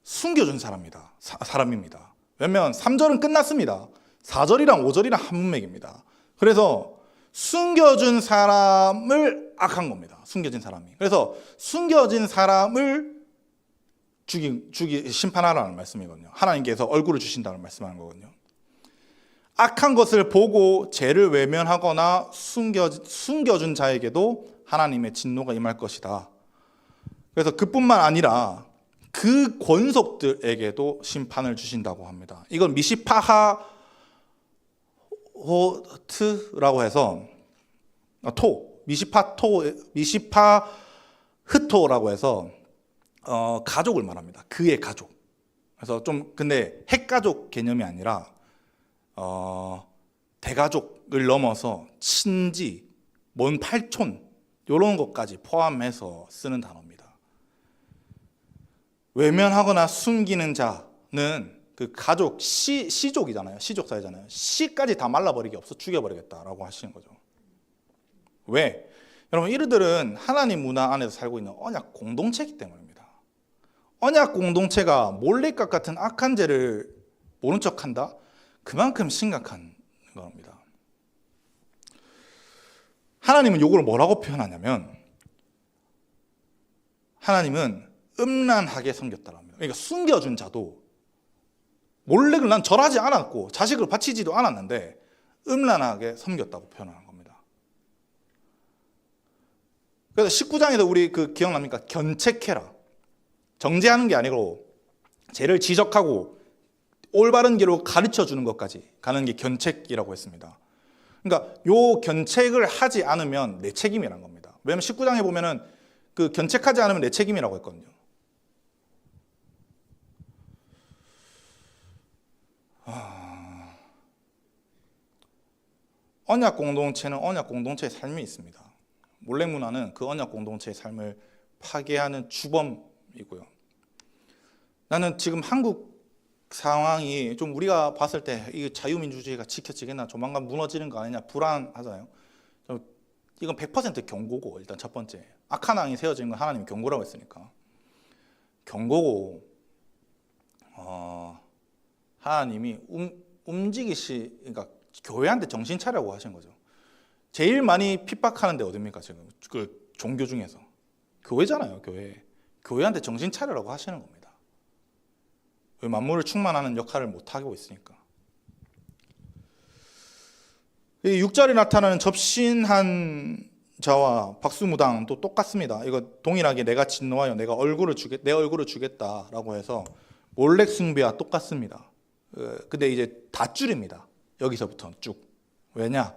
[SPEAKER 1] 숨겨준 사람입니다. 왜냐면 3절은 끝났습니다. 4절이랑 5절이랑 한 문맥입니다. 그래서 숨겨준 사람을 악한 겁니다. 숨겨진 사람이. 그래서 숨겨진 사람을 심판하라는 말씀이거든요. 하나님께서 얼굴을 주신다는 말씀하는 거거든요. 악한 것을 보고 죄를 외면하거나 숨겨준 자에게도 하나님의 진노가 임할 것이다. 그래서 그뿐만 아니라 그 권속들에게도 심판을 주신다고 합니다. 이건 미시파호트라고 해서 미시파흐토라고 해서 가족을 말합니다. 그의 가족. 그래서 좀 근데 핵가족 개념이 아니라 대가족을 넘어서 친지, 먼 팔촌 이런 것까지 포함해서 쓰는 단어입니다. 외면하거나 숨기는 자는 그 가족 시족이잖아요. 시족 사회잖아요. 씨까지 다 말라버리기 없어 죽여버리겠다라고 하시는 거죠. 왜? 여러분 이들은 하나님 문화 안에서 살고 있는 언약 공동체이기 때문입니다. 언약 공동체가 몰래각 같은 악한 죄를 모른 척한다? 그만큼 심각한 겁니다. 하나님은 이걸 뭐라고 표현하냐면 하나님은 음란하게 섬겼다랍니다. 그러니까 숨겨준 자도 몰래 난 절하지 않았고 자식을 바치지도 않았는데 음란하게 섬겼다고 표현하는 겁니다. 그래서 19장에서 우리 기억납니까? 견책해라. 정죄하는 게 아니고 죄를 지적하고 올바른 길로 가르쳐 주는 것까지 가는 게 견책이라고 했습니다. 그러니까 요 견책을 하지 않으면 내 책임이라는 겁니다. 왜냐하면 19장에 보면은 그 견책하지 않으면 내 책임이라고 했거든요. 언약 공동체는 언약 공동체의 삶이 있습니다. 몰래 문화는 그 언약 공동체의 삶을 파괴하는 주범이고요. 나는 지금 한국 상황이 좀 우리가 봤을 때 이 자유민주주의가 지켜지겠나, 조만간 무너지는 거 아니냐 불안하잖아요. 이건 100% 경고고, 일단 첫 번째 악한 왕이 세워지는 건 하나님이 경고라고 했으니까 경고고, 하나님이 그러니까 교회한테 정신 차리라고 하신 거죠. 제일 많이 핍박하는 데 어딥니까 지금? 그 종교 중에서 교회잖아요. 교회한테 정신 차리라고 하시는 겁니다. 왜? 만물을 충만하는 역할을 못 하고 있으니까. 이 6절에 나타나는 접신한 자와 박수무당도 똑같습니다. 이거 동일하게 내가 진노하여 내 얼굴을 주겠다라고 해서 몰래 숭배와 똑같습니다. 근데 이제 다 줄입니다. 여기서부터 쭉. 왜냐?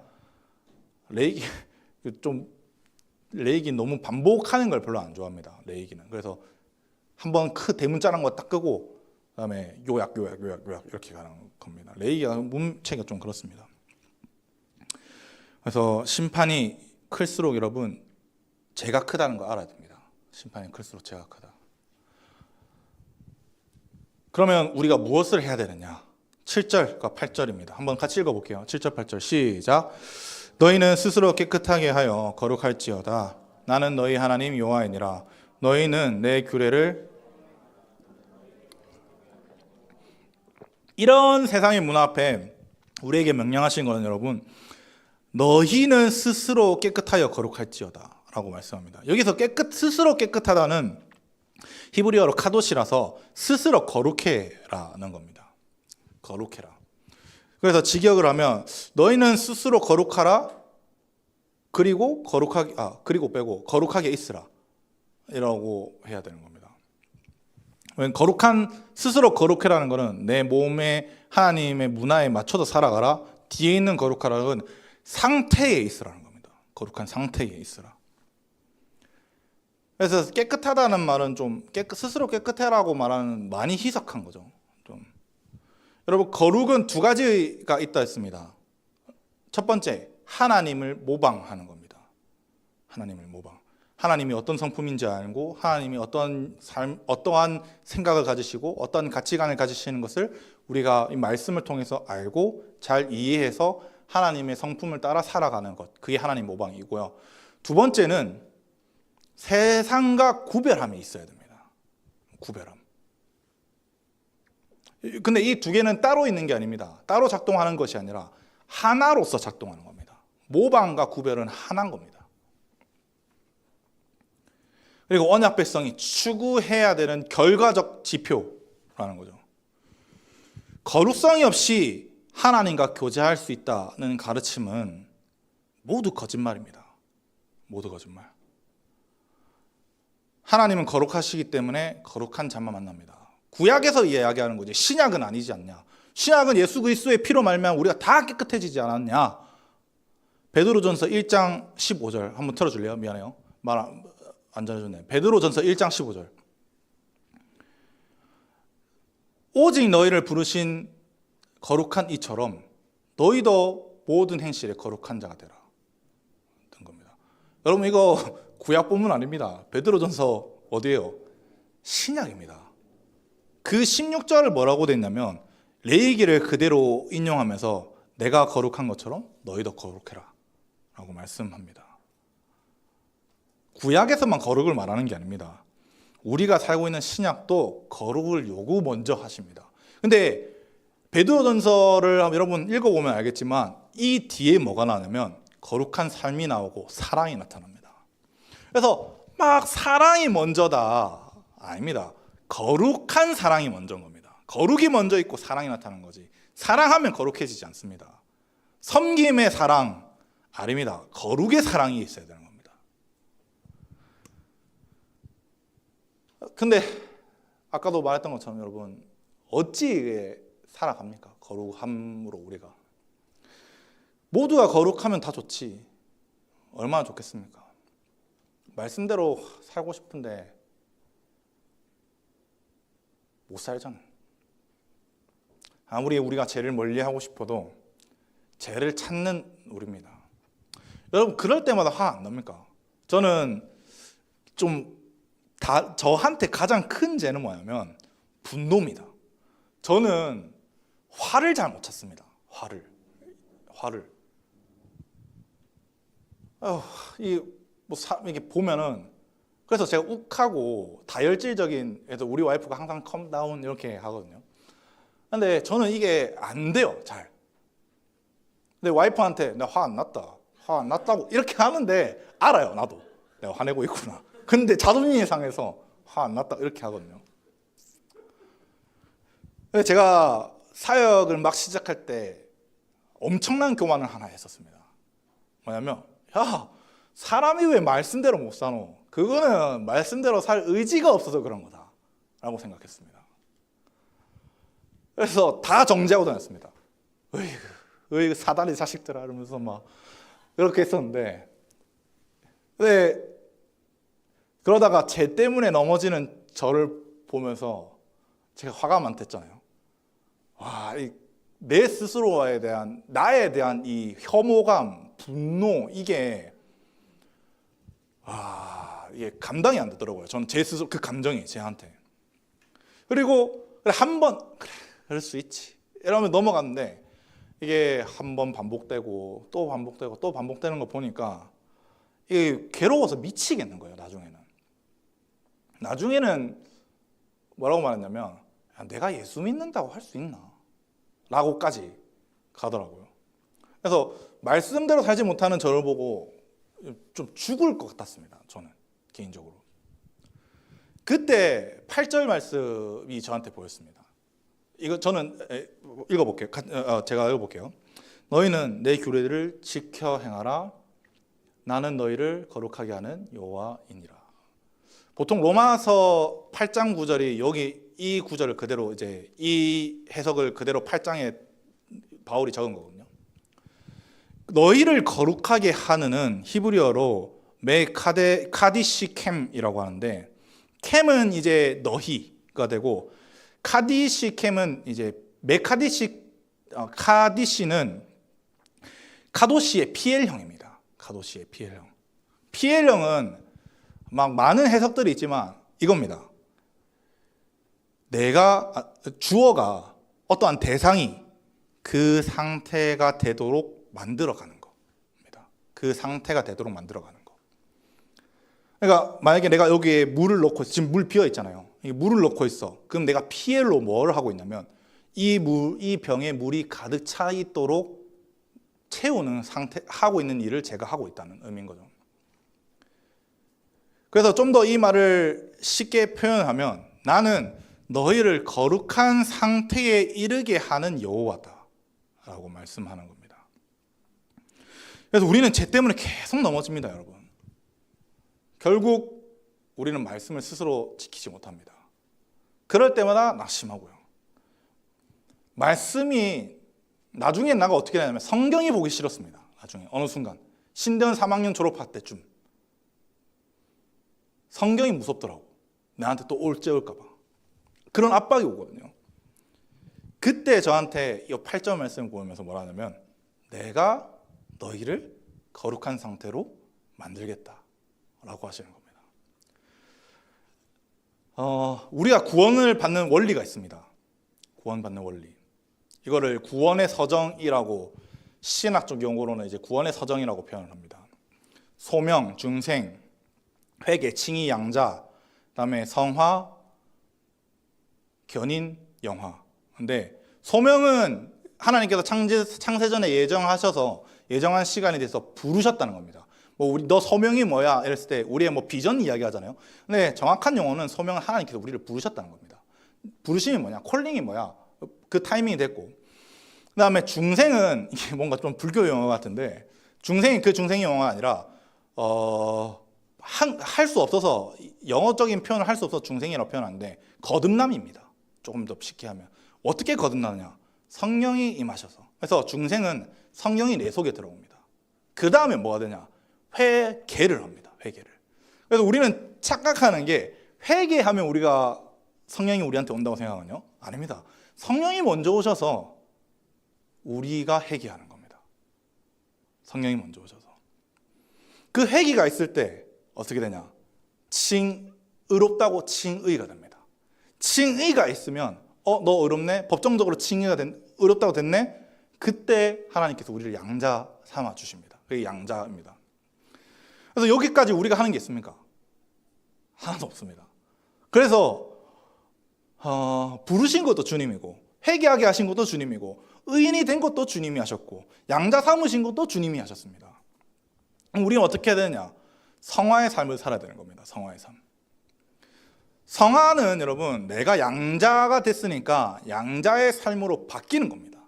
[SPEAKER 1] 레이기 너무 반복하는 걸 별로 안 좋아합니다. 레이기는. 그래서 한번 대문자란 거 딱 끄고 그다음에 요약 이렇게 가는 겁니다. 레이기가 문체가 좀 그렇습니다. 그래서 심판이 클수록 여러분 죄가 크다는 거 알아야 됩니다. 심판이 클수록 죄가 크다. 그러면 우리가 무엇을 해야 되느냐? 7절과 8절입니다. 한번 같이 읽어볼게요. 7절 8절 시작. 너희는 스스로 깨끗하게 하여 거룩할지어다. 나는 너희 하나님 여호와이니라. 너희는 내 규례를. 이런 세상의 문화 앞에 우리에게 명령하신 것은 여러분, 너희는 스스로 깨끗하여 거룩할지어다 라고 말씀합니다. 여기서 스스로 깨끗하다는 히브리어로 카도시라서 스스로 거룩해라는 겁니다. 거룩해라. 그래서 직역을 하면 너희는 스스로 거룩하라. 그리고 거룩하게 있으라. 이라고 해야 되는 겁니다. 스스로 거룩해라는 것은 내 몸에 하나님의 문화에 맞춰서 살아가라. 뒤에 있는 거룩하라는 건 상태에 있으라는 겁니다. 거룩한 상태에 있으라. 그래서 깨끗하다는 말은 좀 스스로 깨끗해라고 말하는 많이 희석한 거죠. 여러분 거룩은 두 가지가 있다 했습니다. 첫 번째, 하나님을 모방하는 겁니다. 하나님을 모방. 하나님이 어떤 성품인지 알고 하나님이 어떠한 생각을 가지시고 어떤 가치관을 가지시는 것을 우리가 이 말씀을 통해서 알고 잘 이해해서 하나님의 성품을 따라 살아가는 것. 그게 하나님 모방이고요. 두 번째는 세상과 구별함이 있어야 됩니다. 구별함. 근데 이 두 개는 따로 있는 게 아닙니다. 따로 작동하는 것이 아니라 하나로서 작동하는 겁니다. 모방과 구별은 하나인 겁니다. 그리고 언약 백성이 추구해야 되는 결과적 지표라는 거죠. 거룩성이 없이 하나님과 교제할 수 있다는 가르침은 모두 거짓말입니다. 모두 거짓말. 하나님은 거룩하시기 때문에 거룩한 자만 만납니다. 구약에서 이야기하는 거지 신약은 아니지 않냐. 신약은 예수 그리스도의 피로 말미암아 우리가 다 깨끗해지지 않았냐. 베드로전서 1장 15절 한번 틀어줄래요? 미안해요. 말 안 전해줬네. 베드로전서 1장 15절. 오직 너희를 부르신 거룩한 이처럼 너희도 모든 행실에 거룩한 자가 되라. 된 겁니다. 여러분 이거 구약 본문 아닙니다. 베드로전서 어디예요? 신약입니다. 그 16절을 뭐라고 됐냐면 레위기를 그대로 인용하면서 내가 거룩한 것처럼 너희도 거룩해라 라고 말씀합니다. 구약에서만 거룩을 말하는 게 아닙니다. 우리가 살고 있는 신약도 거룩을 요구 먼저 하십니다. 근데 베드로전서를 여러분 읽어보면 알겠지만 이 뒤에 뭐가 나냐면 거룩한 삶이 나오고 사랑이 나타납니다. 그래서 막 사랑이 먼저다 아닙니다. 거룩한 사랑이 먼저인 겁니다. 거룩이 먼저 있고 사랑이 나타나는 거지. 사랑하면 거룩해지지 않습니다. 섬김의 사랑 아닙니다. 거룩의 사랑이 있어야 되는 겁니다. 근데 아까도 말했던 것처럼 여러분 어찌 살아갑니까? 거룩함으로 우리가. 모두가 거룩하면 다 좋지. 얼마나 좋겠습니까? 말씀대로 살고 싶은데 못 살잖아. 아무리 우리가 죄를 멀리하고 싶어도 죄를 찾는 우리입니다. 여러분 그럴 때마다 화 안 납니까? 저는 저한테 가장 큰 죄는 뭐냐면 분노입니다. 저는 화를 잘 못 찾습니다. 화를. 이게 보면은 그래서 제가 욱하고 다혈질적인 그래서 우리 와이프가 항상 컴다운 이렇게 하거든요. 근데 저는 이게 안 돼요, 잘. 근데 와이프한테 내가 화 안 났다고 이렇게 하는데 알아요, 나도. 내가 화내고 있구나. 근데 자존심이 상해서 화 안 났다 이렇게 하거든요. 근데 제가 사역을 막 시작할 때 엄청난 교만을 하나 했었습니다. 뭐냐면 야, 사람이 왜 말씀대로 못 사노? 그거는 말씀대로 살 의지가 없어서 그런 거다 라고 생각했습니다. 그래서 다 정죄하고 다녔습니다. 으이그 사단의 자식들아 이러면서 막 이렇게 했었는데 근데 그러다가 죄 때문에 넘어지는 저를 보면서 제가 화가 많댔잖아요. 내 스스로에 대한 나에 대한 이 혐오감, 분노 이게 감당이 안 되더라고요. 저는 제 스스로 그 감정이 저한테. 그리고 한 번 그래 그럴 수 있지 이러면 넘어갔는데 이게 한 번 반복되고 또 반복되고 또 반복되는 거 보니까 이게 괴로워서 미치겠는 거예요. 나중에는 뭐라고 말했냐면 내가 예수 믿는다고 할 수 있나? 라고까지 가더라고요. 그래서 말씀대로 살지 못하는 저를 보고 좀 죽을 것 같았습니다. 저는 개인적으로. 그때 8절 말씀이 저한테 보였습니다. 이거 저는 읽어볼게요. 제가 읽어볼게요. 너희는 내 규례를 지켜 행하라. 나는 너희를 거룩하게 하는 여호와이니라. 보통 로마서 8장 9절이 여기 이 구절을 그대로 이제 이 해석을 그대로 8장에 바울이 적은 거거든요. 너희를 거룩하게 하는은 히브리어로 카디시 캠이라고 하는데 캠은 이제 너희가 되고 카디시 캠은 이제 카디시는 카도시의 PL형입니다. 카도시의 PL형. PL형은 막 많은 해석들이 있지만 이겁니다. 주어가 어떠한 대상이 그 상태가 되도록 만들어가는 겁니다. 그 상태가 되도록 만들어가는 거. 그러니까 만약에 내가 여기에 물을 넣고 지금 물 비어 있잖아요. 물을 넣고 있어. 그럼 내가 PL로 뭘 하고 있냐면 이 병에 물이 가득 차 있도록 채우는 상태, 하고 있는 일을 제가 하고 있다는 의미인 거죠. 그래서 좀 더 이 말을 쉽게 표현하면 나는 너희를 거룩한 상태에 이르게 하는 여호와다 라고 말씀하는 겁니다. 그래서 우리는 죄 때문에 계속 넘어집니다, 여러분. 결국 우리는 말씀을 스스로 지키지 못합니다. 그럴 때마다 낙심하고요. 말씀이 나중에 나가 어떻게 되냐면 성경이 보기 싫었습니다. 나중에 어느 순간 신대원 3학년 졸업할 때쯤 성경이 무섭더라고. 나한테 또 올죄올까 봐. 그런 압박이 오거든요. 그때 저한테 이 8절 말씀을 보면서 뭐라 하냐면 내가 너희를 거룩한 상태로 만들겠다 라고 하시는 겁니다. 우리가 구원을 받는 원리가 있습니다. 구원받는 원리. 이거를 구원의 서정이라고 신학적 용어로는 이제 구원의 서정이라고 표현을 합니다. 소명, 중생, 회개, 칭의, 양자, 그다음에 성화, 견인, 영화. 근데 소명은 하나님께서 창세전에 예정한 시간에 대해서 부르셨다는 겁니다. 너 소명이 뭐야? 이랬을 때 우리의 비전 이야기 하잖아요. 근데 정확한 용어는 소명은 하나님께서 우리를 부르셨다는 겁니다. 부르심이 뭐냐? 콜링이 뭐야? 그 타이밍이 됐고. 그다음에 중생은 이게 뭔가 좀 불교 용어 같은데 중생이 용어가 아니라 할 수 없어서 영어적인 표현을 할 수 없어서 중생이라고 표현하는데 거듭남입니다. 조금 더 쉽게 하면 어떻게 거듭나느냐? 성령이 임하셔서. 그래서 중생은 성령이 내 속에 들어옵니다. 그 다음에 뭐가 되냐? 회개를 합니다. 회개를. 그래서 우리는 착각하는 게 회개하면 우리가 성령이 우리한테 온다고 생각하거든요. 아닙니다. 성령이 먼저 오셔서 우리가 회개하는 겁니다. 성령이 먼저 오셔서. 그 회개가 있을 때 어떻게 되냐? 의롭다고 칭의가 됩니다. 칭의가 있으면 너 의롭네? 법정적으로 의롭다고 됐네? 그때 하나님께서 우리를 양자 삼아 주십니다. 그게 양자입니다. 그래서 여기까지 우리가 하는 게 있습니까? 하나도 없습니다. 그래서 부르신 것도 주님이고 회개하게 하신 것도 주님이고 의인이 된 것도 주님이 하셨고 양자 삼으신 것도 주님이 하셨습니다. 우리는 어떻게 해야 되느냐? 성화의 삶을 살아야 되는 겁니다. 성화의 삶. 성화는 여러분 내가 양자가 됐으니까 양자의 삶으로 바뀌는 겁니다.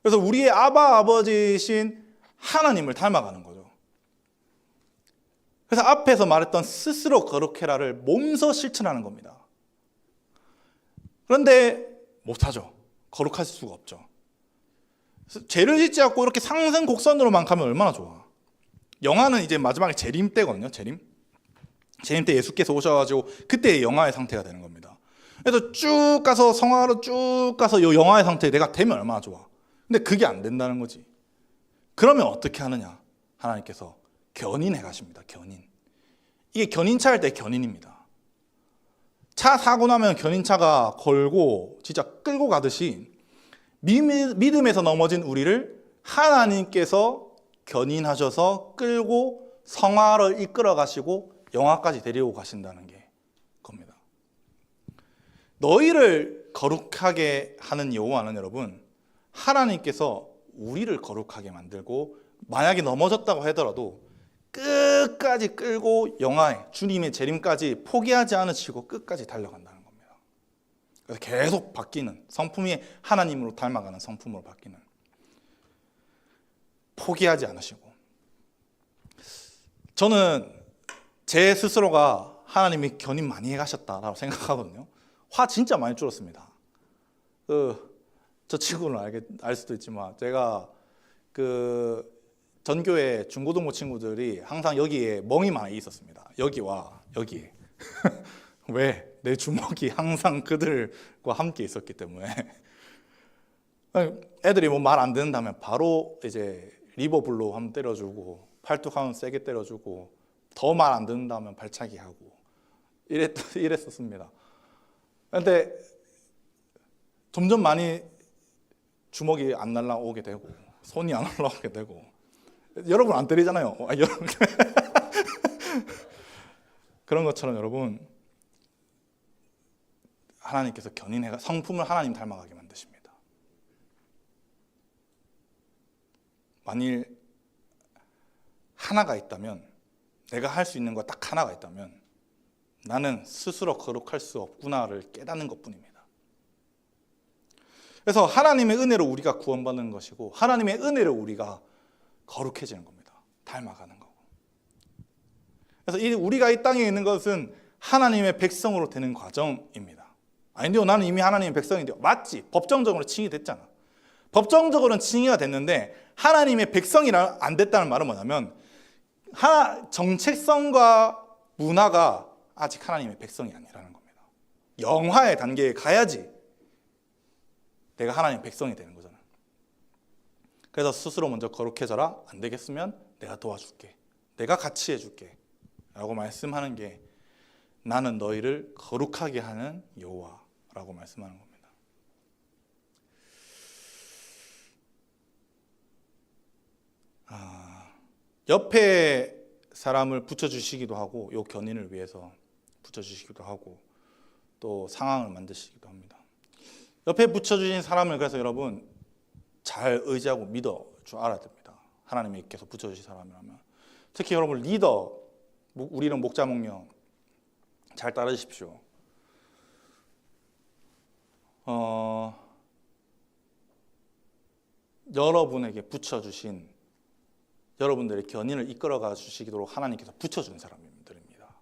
[SPEAKER 1] 그래서 우리의 아버지신 하나님을 닮아가는 거죠. 그래서 앞에서 말했던 스스로 거룩해라를 몸소 실천하는 겁니다. 그런데 못하죠. 거룩할 수가 없죠. 죄를 짓지 않고 이렇게 상승 곡선으로만 가면 얼마나 좋아. 영화는 이제 마지막에 재림 때거든요. 재림 때 예수께서 오셔가지고 그때 영화의 상태가 되는 겁니다. 그래서 쭉 가서 성화로 쭉 가서 이 영화의 상태에 내가 되면 얼마나 좋아. 근데 그게 안 된다는 거지. 그러면 어떻게 하느냐? 하나님께서 견인해 가십니다. 견인. 이게 견인차 할 때 견인입니다. 차 사고 나면 견인차가 걸고 진짜 끌고 가듯이 믿음에서 넘어진 우리를 하나님께서 견인하셔서 끌고 성화를 이끌어 가시고 영화까지 데리고 가신다는 게 겁니다. 너희를 거룩하게 하는 여호와는 여러분 하나님께서 우리를 거룩하게 만들고 만약에 넘어졌다고 하더라도 끝까지 끌고 영화에 주님의 재림까지 포기하지 않으시고 끝까지 달려간다는 겁니다. 그래서 계속 바뀌는 성품이 하나님으로 닮아가는 성품으로 바뀌는 포기하지 않으시고 저는 제 스스로가 하나님이 견인 많이 해가셨다라고 생각하거든요. 화 진짜 많이 줄었습니다. 저 친구는 알 수도 있지만 제가 전교회 중고등부 친구들이 항상 여기에 멍이 많이 있었습니다. 여기와 여기에. 왜? 내 주먹이 항상 그들과 함께 있었기 때문에. 애들이 말 안 듣는다면 바로 이제 리버블로 한번 때려주고 팔뚝 한번 세게 때려주고 더 말 안 듣는다면 발차기 하고 이랬었습니다. 그런데 점점 많이 주먹이 안 날라오게 되고 손이 안 올라오게 되고 여러분 안 때리잖아요. 그런 것처럼 여러분 하나님께서 견인해 성품을 하나님 닮아가게 만드십니다. 만일 하나가 있다면, 내가 할 수 있는 거 딱 하나가 있다면 나는 스스로 거룩할 수 없구나를 깨닫는 것뿐입니다. 그래서 하나님의 은혜로 우리가 구원받는 것이고 하나님의 은혜로 우리가 거룩해지는 겁니다. 닮아가는 거고. 그래서 우리가 이 땅에 있는 것은 하나님의 백성으로 되는 과정입니다. 아닌데요, 나는 이미 하나님의 백성인데요. 맞지? 법정적으로 칭의 됐잖아. 법정적으로는 칭의가 됐는데 하나님의 백성이라 안 됐다는 말은 뭐냐면 정체성과 문화가 아직 하나님의 백성이 아니라는 겁니다. 영화의 단계에 가야지 내가 하나님의 백성이 되는 거잖아요. 그래서 스스로 먼저 거룩해져라. 안 되겠으면 내가 도와줄게. 내가 같이 해줄게. 라고 말씀하는 게 나는 너희를 거룩하게 하는 여호와라고 말씀하는 겁니다. 옆에 사람을 붙여주시기도 하고 요 견인을 위해서 붙여주시기도 하고 또 상황을 만드시기도 합니다. 옆에 붙여주신 사람을 그래서 여러분 잘 의지하고 믿어 줄 알아야 됩니다. 하나님께서 붙여주신 사람이라면. 특히 여러분 리더, 우리는 목자 목녀 잘 따르십시오. 여러분에게 붙여주신 여러분들의 견인을 이끌어가 주시도록 하나님께서 붙여준 사람들입니다.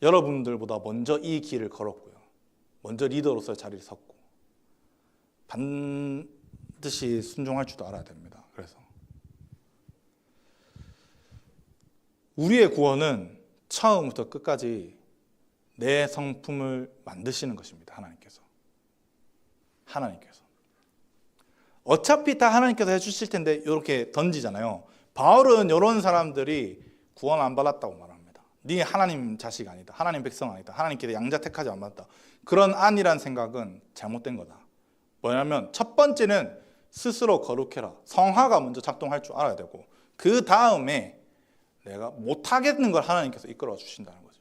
[SPEAKER 1] 여러분들보다 먼저 이 길을 걸었고요. 먼저 리더로서의 자리를 섰고 반드시 순종할 줄도 알아야 됩니다. 그래서 우리의 구원은 처음부터 끝까지 내 성품을 만드시는 것입니다. 하나님께서. 어차피 다 하나님께서 해주실 텐데 이렇게 던지잖아요. 바울은 이런 사람들이 구원 안 받았다고 말합니다. 네 하나님 자식 아니다. 하나님 백성 아니다. 하나님께서 양자 택하지 않았다. 그런 안이란 생각은 잘못된 거다. 뭐냐면 첫 번째는 스스로 거룩해라. 성화가 먼저 작동할 줄 알아야 되고 그 다음에 내가 못하겠는 걸 하나님께서 이끌어 주신다는 거지.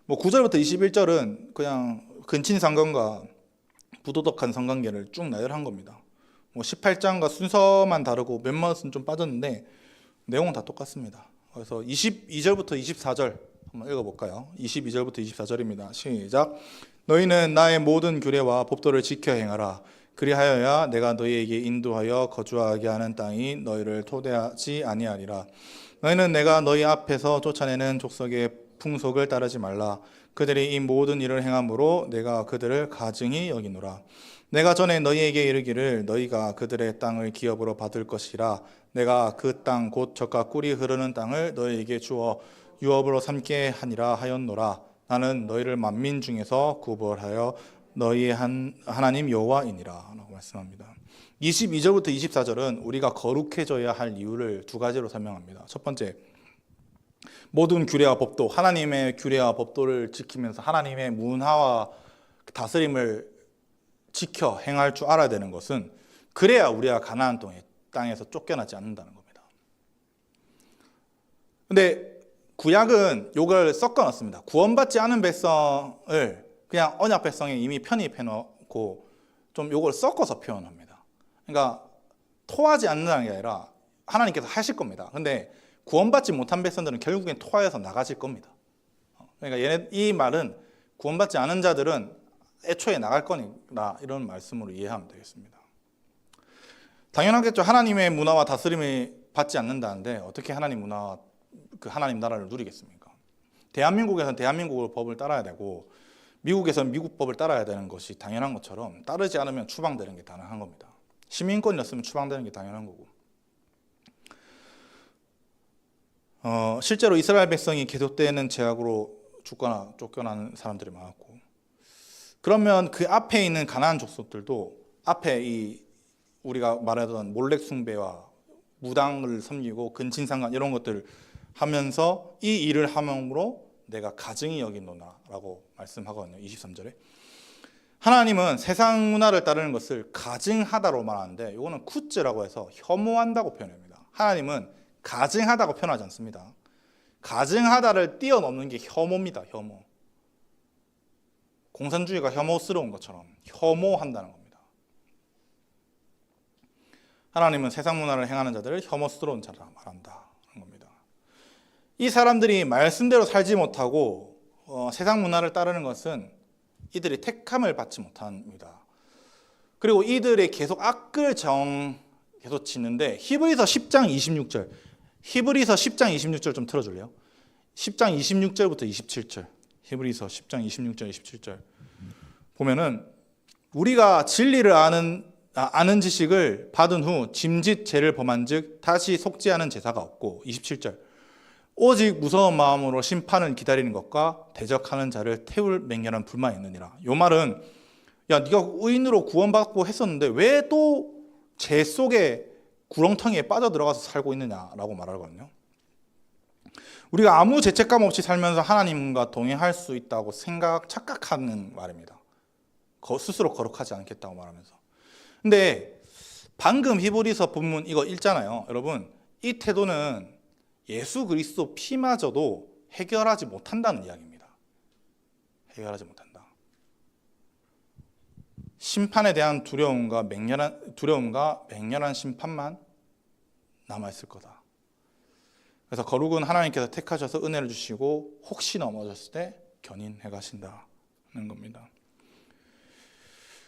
[SPEAKER 1] 9절부터 21절은 그냥 근친상간과 부도덕한 성관계를 쭉 나열한 겁니다. 18장과 순서만 다르고 몇몇은 좀 빠졌는데 내용은 다 똑같습니다. 그래서 22절부터 24절 한번 읽어볼까요? 22절부터 24절입니다. 시작. 너희는 나의 모든 규례와 법도를 지켜 행하라. 그리하여야 내가 너희에게 인도하여 거주하게 하는 땅이 너희를 토대하지 아니하리라. 너희는 내가 너희 앞에서 쫓아내는 족속의 풍속을 따르지 말라. 그들이 이 모든 일을 행함으로 내가 그들을 가증히 여기노라. 내가 전에 너희에게 이르기를 너희가 그들의 땅을 기업으로 받을 것이라. 내가 그 땅 곧 젖과 꿀이 흐르는 땅을 너희에게 주어 유업으로 삼게 하니라 하였노라. 나는 너희를 만민 중에서 구별하여 너희의 하나님 여호와이니라 라고 말씀합니다. 22절부터 24절은 우리가 거룩해져야 할 이유를 두 가지로 설명합니다. 첫 번째, 모든 규례와 법도, 하나님의 규례와 법도를 지키면서 하나님의 문화와 다스림을 지켜 행할 줄 알아야 되는 것은 그래야 우리가 가나안 땅에서 쫓겨나지 않는다는 겁니다. 근데 구약은 이걸 섞어놨습니다. 구원받지 않은 백성을 그냥 언약 백성에 이미 편입해놓고 좀 이걸 섞어서 표현합니다. 그러니까 토하지 않는다는 게 아니라 하나님께서 하실 겁니다. 근데 구원받지 못한 백성들은 결국엔 토하여서 나가실 겁니다. 그러니까 이 말은 구원받지 않은 자들은 애초에 나갈 거니라 이런 말씀으로 이해하면 되겠습니다. 당연하겠죠. 하나님의 문화와 다스림을 받지 않는다는데 어떻게 하나님 문화와 그 하나님 나라를 누리겠습니까? 대한민국에서는 대한민국의 법을 따라야 되고 미국에서는 미국 법을 따라야 되는 것이 당연한 것처럼 따르지 않으면 추방되는 게 당연한 겁니다. 시민권이었으면 추방되는 게 당연한 거고. 실제로 이스라엘 백성이 계속되는 제약으로 죽거나 쫓겨나는 사람들이 많았고, 그러면 그 앞에 있는 가나안 족속들도 앞에 이 우리가 말하던 몰렉 숭배와 무당을 섬기고 근친상간 이런 것들을 하면서 이 일을 함으로 내가 가증히 여기노나라고 말씀하거든요. 23절에 하나님은 세상 문화를 따르는 것을 가증하다로 말하는데 이거는 쿠츠라고 해서 혐오한다고 표현합니다. 하나님은 가증하다고 표현하지 않습니다. 가증하다를 뛰어넘는 게 혐오입니다. 혐오. 공산주의가 혐오스러운 것처럼 혐오한다는 겁니다. 하나님은 세상 문화를 행하는 자들을 혐오스러운 자라 말한다는 겁니다. 이 사람들이 말씀대로 살지 못하고 세상 문화를 따르는 것은 이들이 택함을 받지 못합니다. 그리고 이들의 계속 악을 계속 짓는데 히브리서 10장 26절 히브리서 10장 26절 좀 틀어줄래요? 10장 26절부터 27절 히브리서 10장 26절 27절 보면은 우리가 진리를 아는 지식을 받은 후 짐짓 죄를 범한 즉 다시 속지 않은 제사가 없고 27절 오직 무서운 마음으로 심판을 기다리는 것과 대적하는 자를 태울 맹렬한 불만이 있느니라. 이 말은 야 네가 의인으로 구원받고 했었는데 왜 또 죄 속에 구렁텅이에 빠져들어가서 살고 있느냐라고 말하거든요. 우리가 아무 죄책감 없이 살면서 하나님과 동행할 수 있다고 착각하는 말입니다. 스스로 거룩하지 않겠다고 말하면서. 근데 방금 히브리서 본문 이거 읽잖아요. 여러분 이 태도는 예수 그리스도 피마저도 해결하지 못한다는 이야기입니다. 해결하지 못한다. 심판에 대한 두려움과 맹렬한 심판만 남아있을 거다. 그래서 거룩은 하나님께서 택하셔서 은혜를 주시고 혹시 넘어졌을 때 견인해 가신다는 겁니다.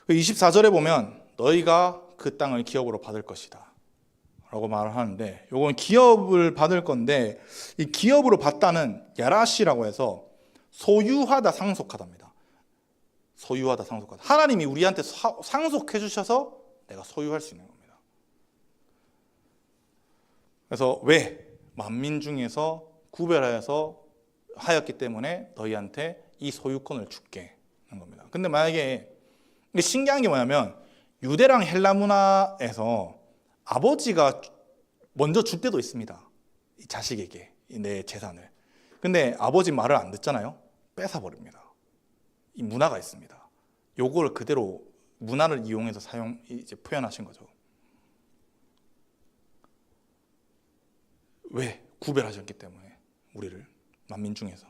[SPEAKER 1] 24절에 보면 너희가 그 땅을 기업으로 받을 것이다 라고 말을 하는데 이건 기업을 받을 건데 이 기업으로 받다는 야라시라고 해서 소유하다 상속하다입니다. 소유하다 상속하다. 하나님이 우리한테 상속해 주셔서 내가 소유할 수 있는 겁니다. 그래서 왜? 만민 중에서 구별하여서 하였기 때문에 너희한테 이 소유권을 줄게 하는 겁니다. 근데 만약에 신기한 게 뭐냐면 유대랑 헬라 문화에서 아버지가 먼저 줄 때도 있습니다. 이 자식에게 내 재산을. 근데 아버지 말을 안 듣잖아요. 뺏어버립니다. 이 문화가 있습니다. 요걸 그대로 문화를 이용해서 표현하신 거죠. 왜? 구별하셨기 때문에 우리를 만민 중에서.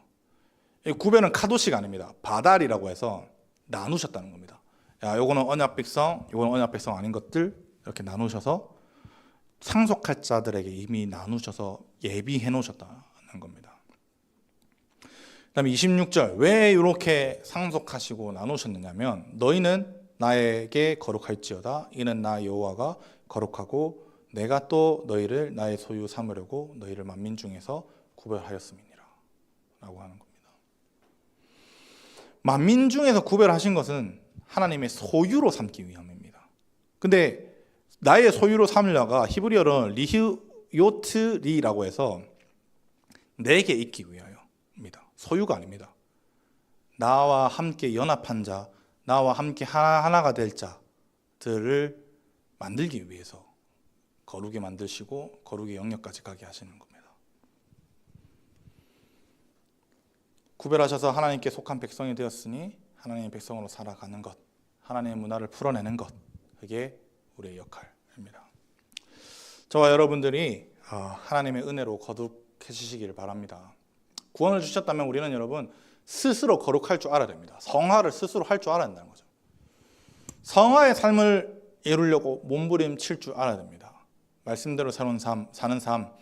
[SPEAKER 1] 이 구별은 카도시가 아닙니다. 바달이라고 해서 나누셨다는 겁니다. 야, 요거는 언약 백성, 요거는 언약 백성 아닌 것들 이렇게 나누셔서 상속할 자들에게 이미 나누셔서 예비해 놓으셨다는 겁니다. 그다음에 26절 왜 이렇게 상속하시고 나누셨느냐면 너희는 나에게 거룩할지어다 이는 나 여호와가 거룩하고 내가 또 너희를 나의 소유 삼으려고 너희를 만민 중에서 구별하였음이니라 라고 하는 겁니다. 만민 중에서 구별하신 것은 하나님의 소유로 삼기 위함입니다. 근데 나의 소유로 삼으려가 히브리어는 리히요트리라고 해서 내게 있기 위하여입니다. 소유가 아닙니다. 나와 함께 연합한 자, 나와 함께 하나가 될 자들을 만들기 위해서 거룩에 만드시고 거룩의 영역까지 가게 하시는 겁니다. 구별하셔서 하나님께 속한 백성이 되었으니 하나님의 백성으로 살아가는 것, 하나님의 문화를 풀어내는 것, 그게 우리의 역할입니다. 저와 여러분들이 하나님의 은혜로 거룩해지시기를 바랍니다. 구원을 주셨다면 우리는 여러분 스스로 거룩할 줄 알아야 됩니다. 성화를 스스로 할 줄 알아야 된다는 거죠. 성화의 삶을 이루려고 몸부림칠 줄 알아야 됩니다. 말씀대로 사는 삶,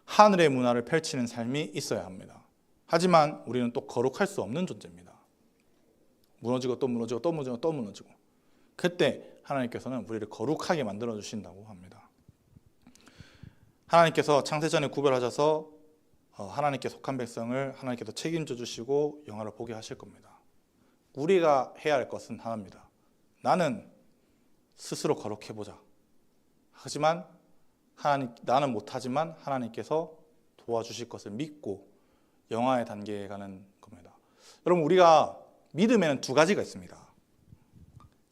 [SPEAKER 1] 하늘의 문화를 펼치는 삶이 있어야 합니다. 하지만 우리는 또 거룩할 수 없는 존재입니다. 무너지고 또 무너지고 또 무너지고 또 무너지고 그때 하나님께서는 우리를 거룩하게 만들어 주신다고 합니다. 하나님께서 창세전에 구별하셔서 하나님께 속한 백성을 하나님께서 책임져 주시고 영화를 보게 하실 겁니다. 우리가 해야 할 것은 하나입니다. 나는 스스로 거룩해보자. 하지만 나는 못하지만 하나님께서 도와주실 것을 믿고 영화의 단계에 가는 겁니다. 여러분 우리가 믿음에는 두 가지가 있습니다.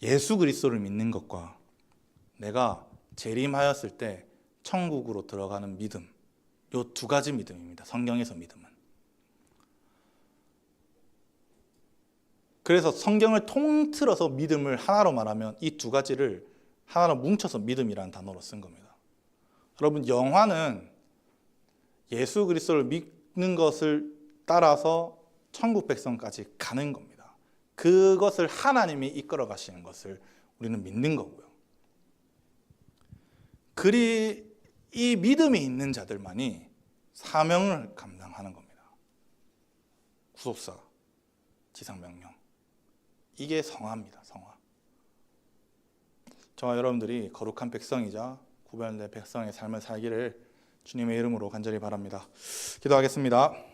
[SPEAKER 1] 예수 그리스도를 믿는 것과 내가 재림하였을 때 천국으로 들어가는 믿음, 이 두 가지 믿음입니다. 성경에서 믿음은. 그래서 성경을 통틀어서 믿음을 하나로 말하면 이 두 가지를 하나로 뭉쳐서 믿음이라는 단어로 쓴 겁니다. 여러분 영화는 예수 그리스도를 믿는 것을 따라서 천국 백성까지 가는 겁니다. 그것을 하나님이 이끌어 가시는 것을 우리는 믿는 거고요. 그리 이 믿음이 있는 자들만이 사명을 감당하는 겁니다. 구속사, 지상명령. 이게 성화입니다. 성화. 저와 여러분들이 거룩한 백성이자 구별된 백성의 삶을 살기를 주님의 이름으로 간절히 바랍니다. 기도하겠습니다.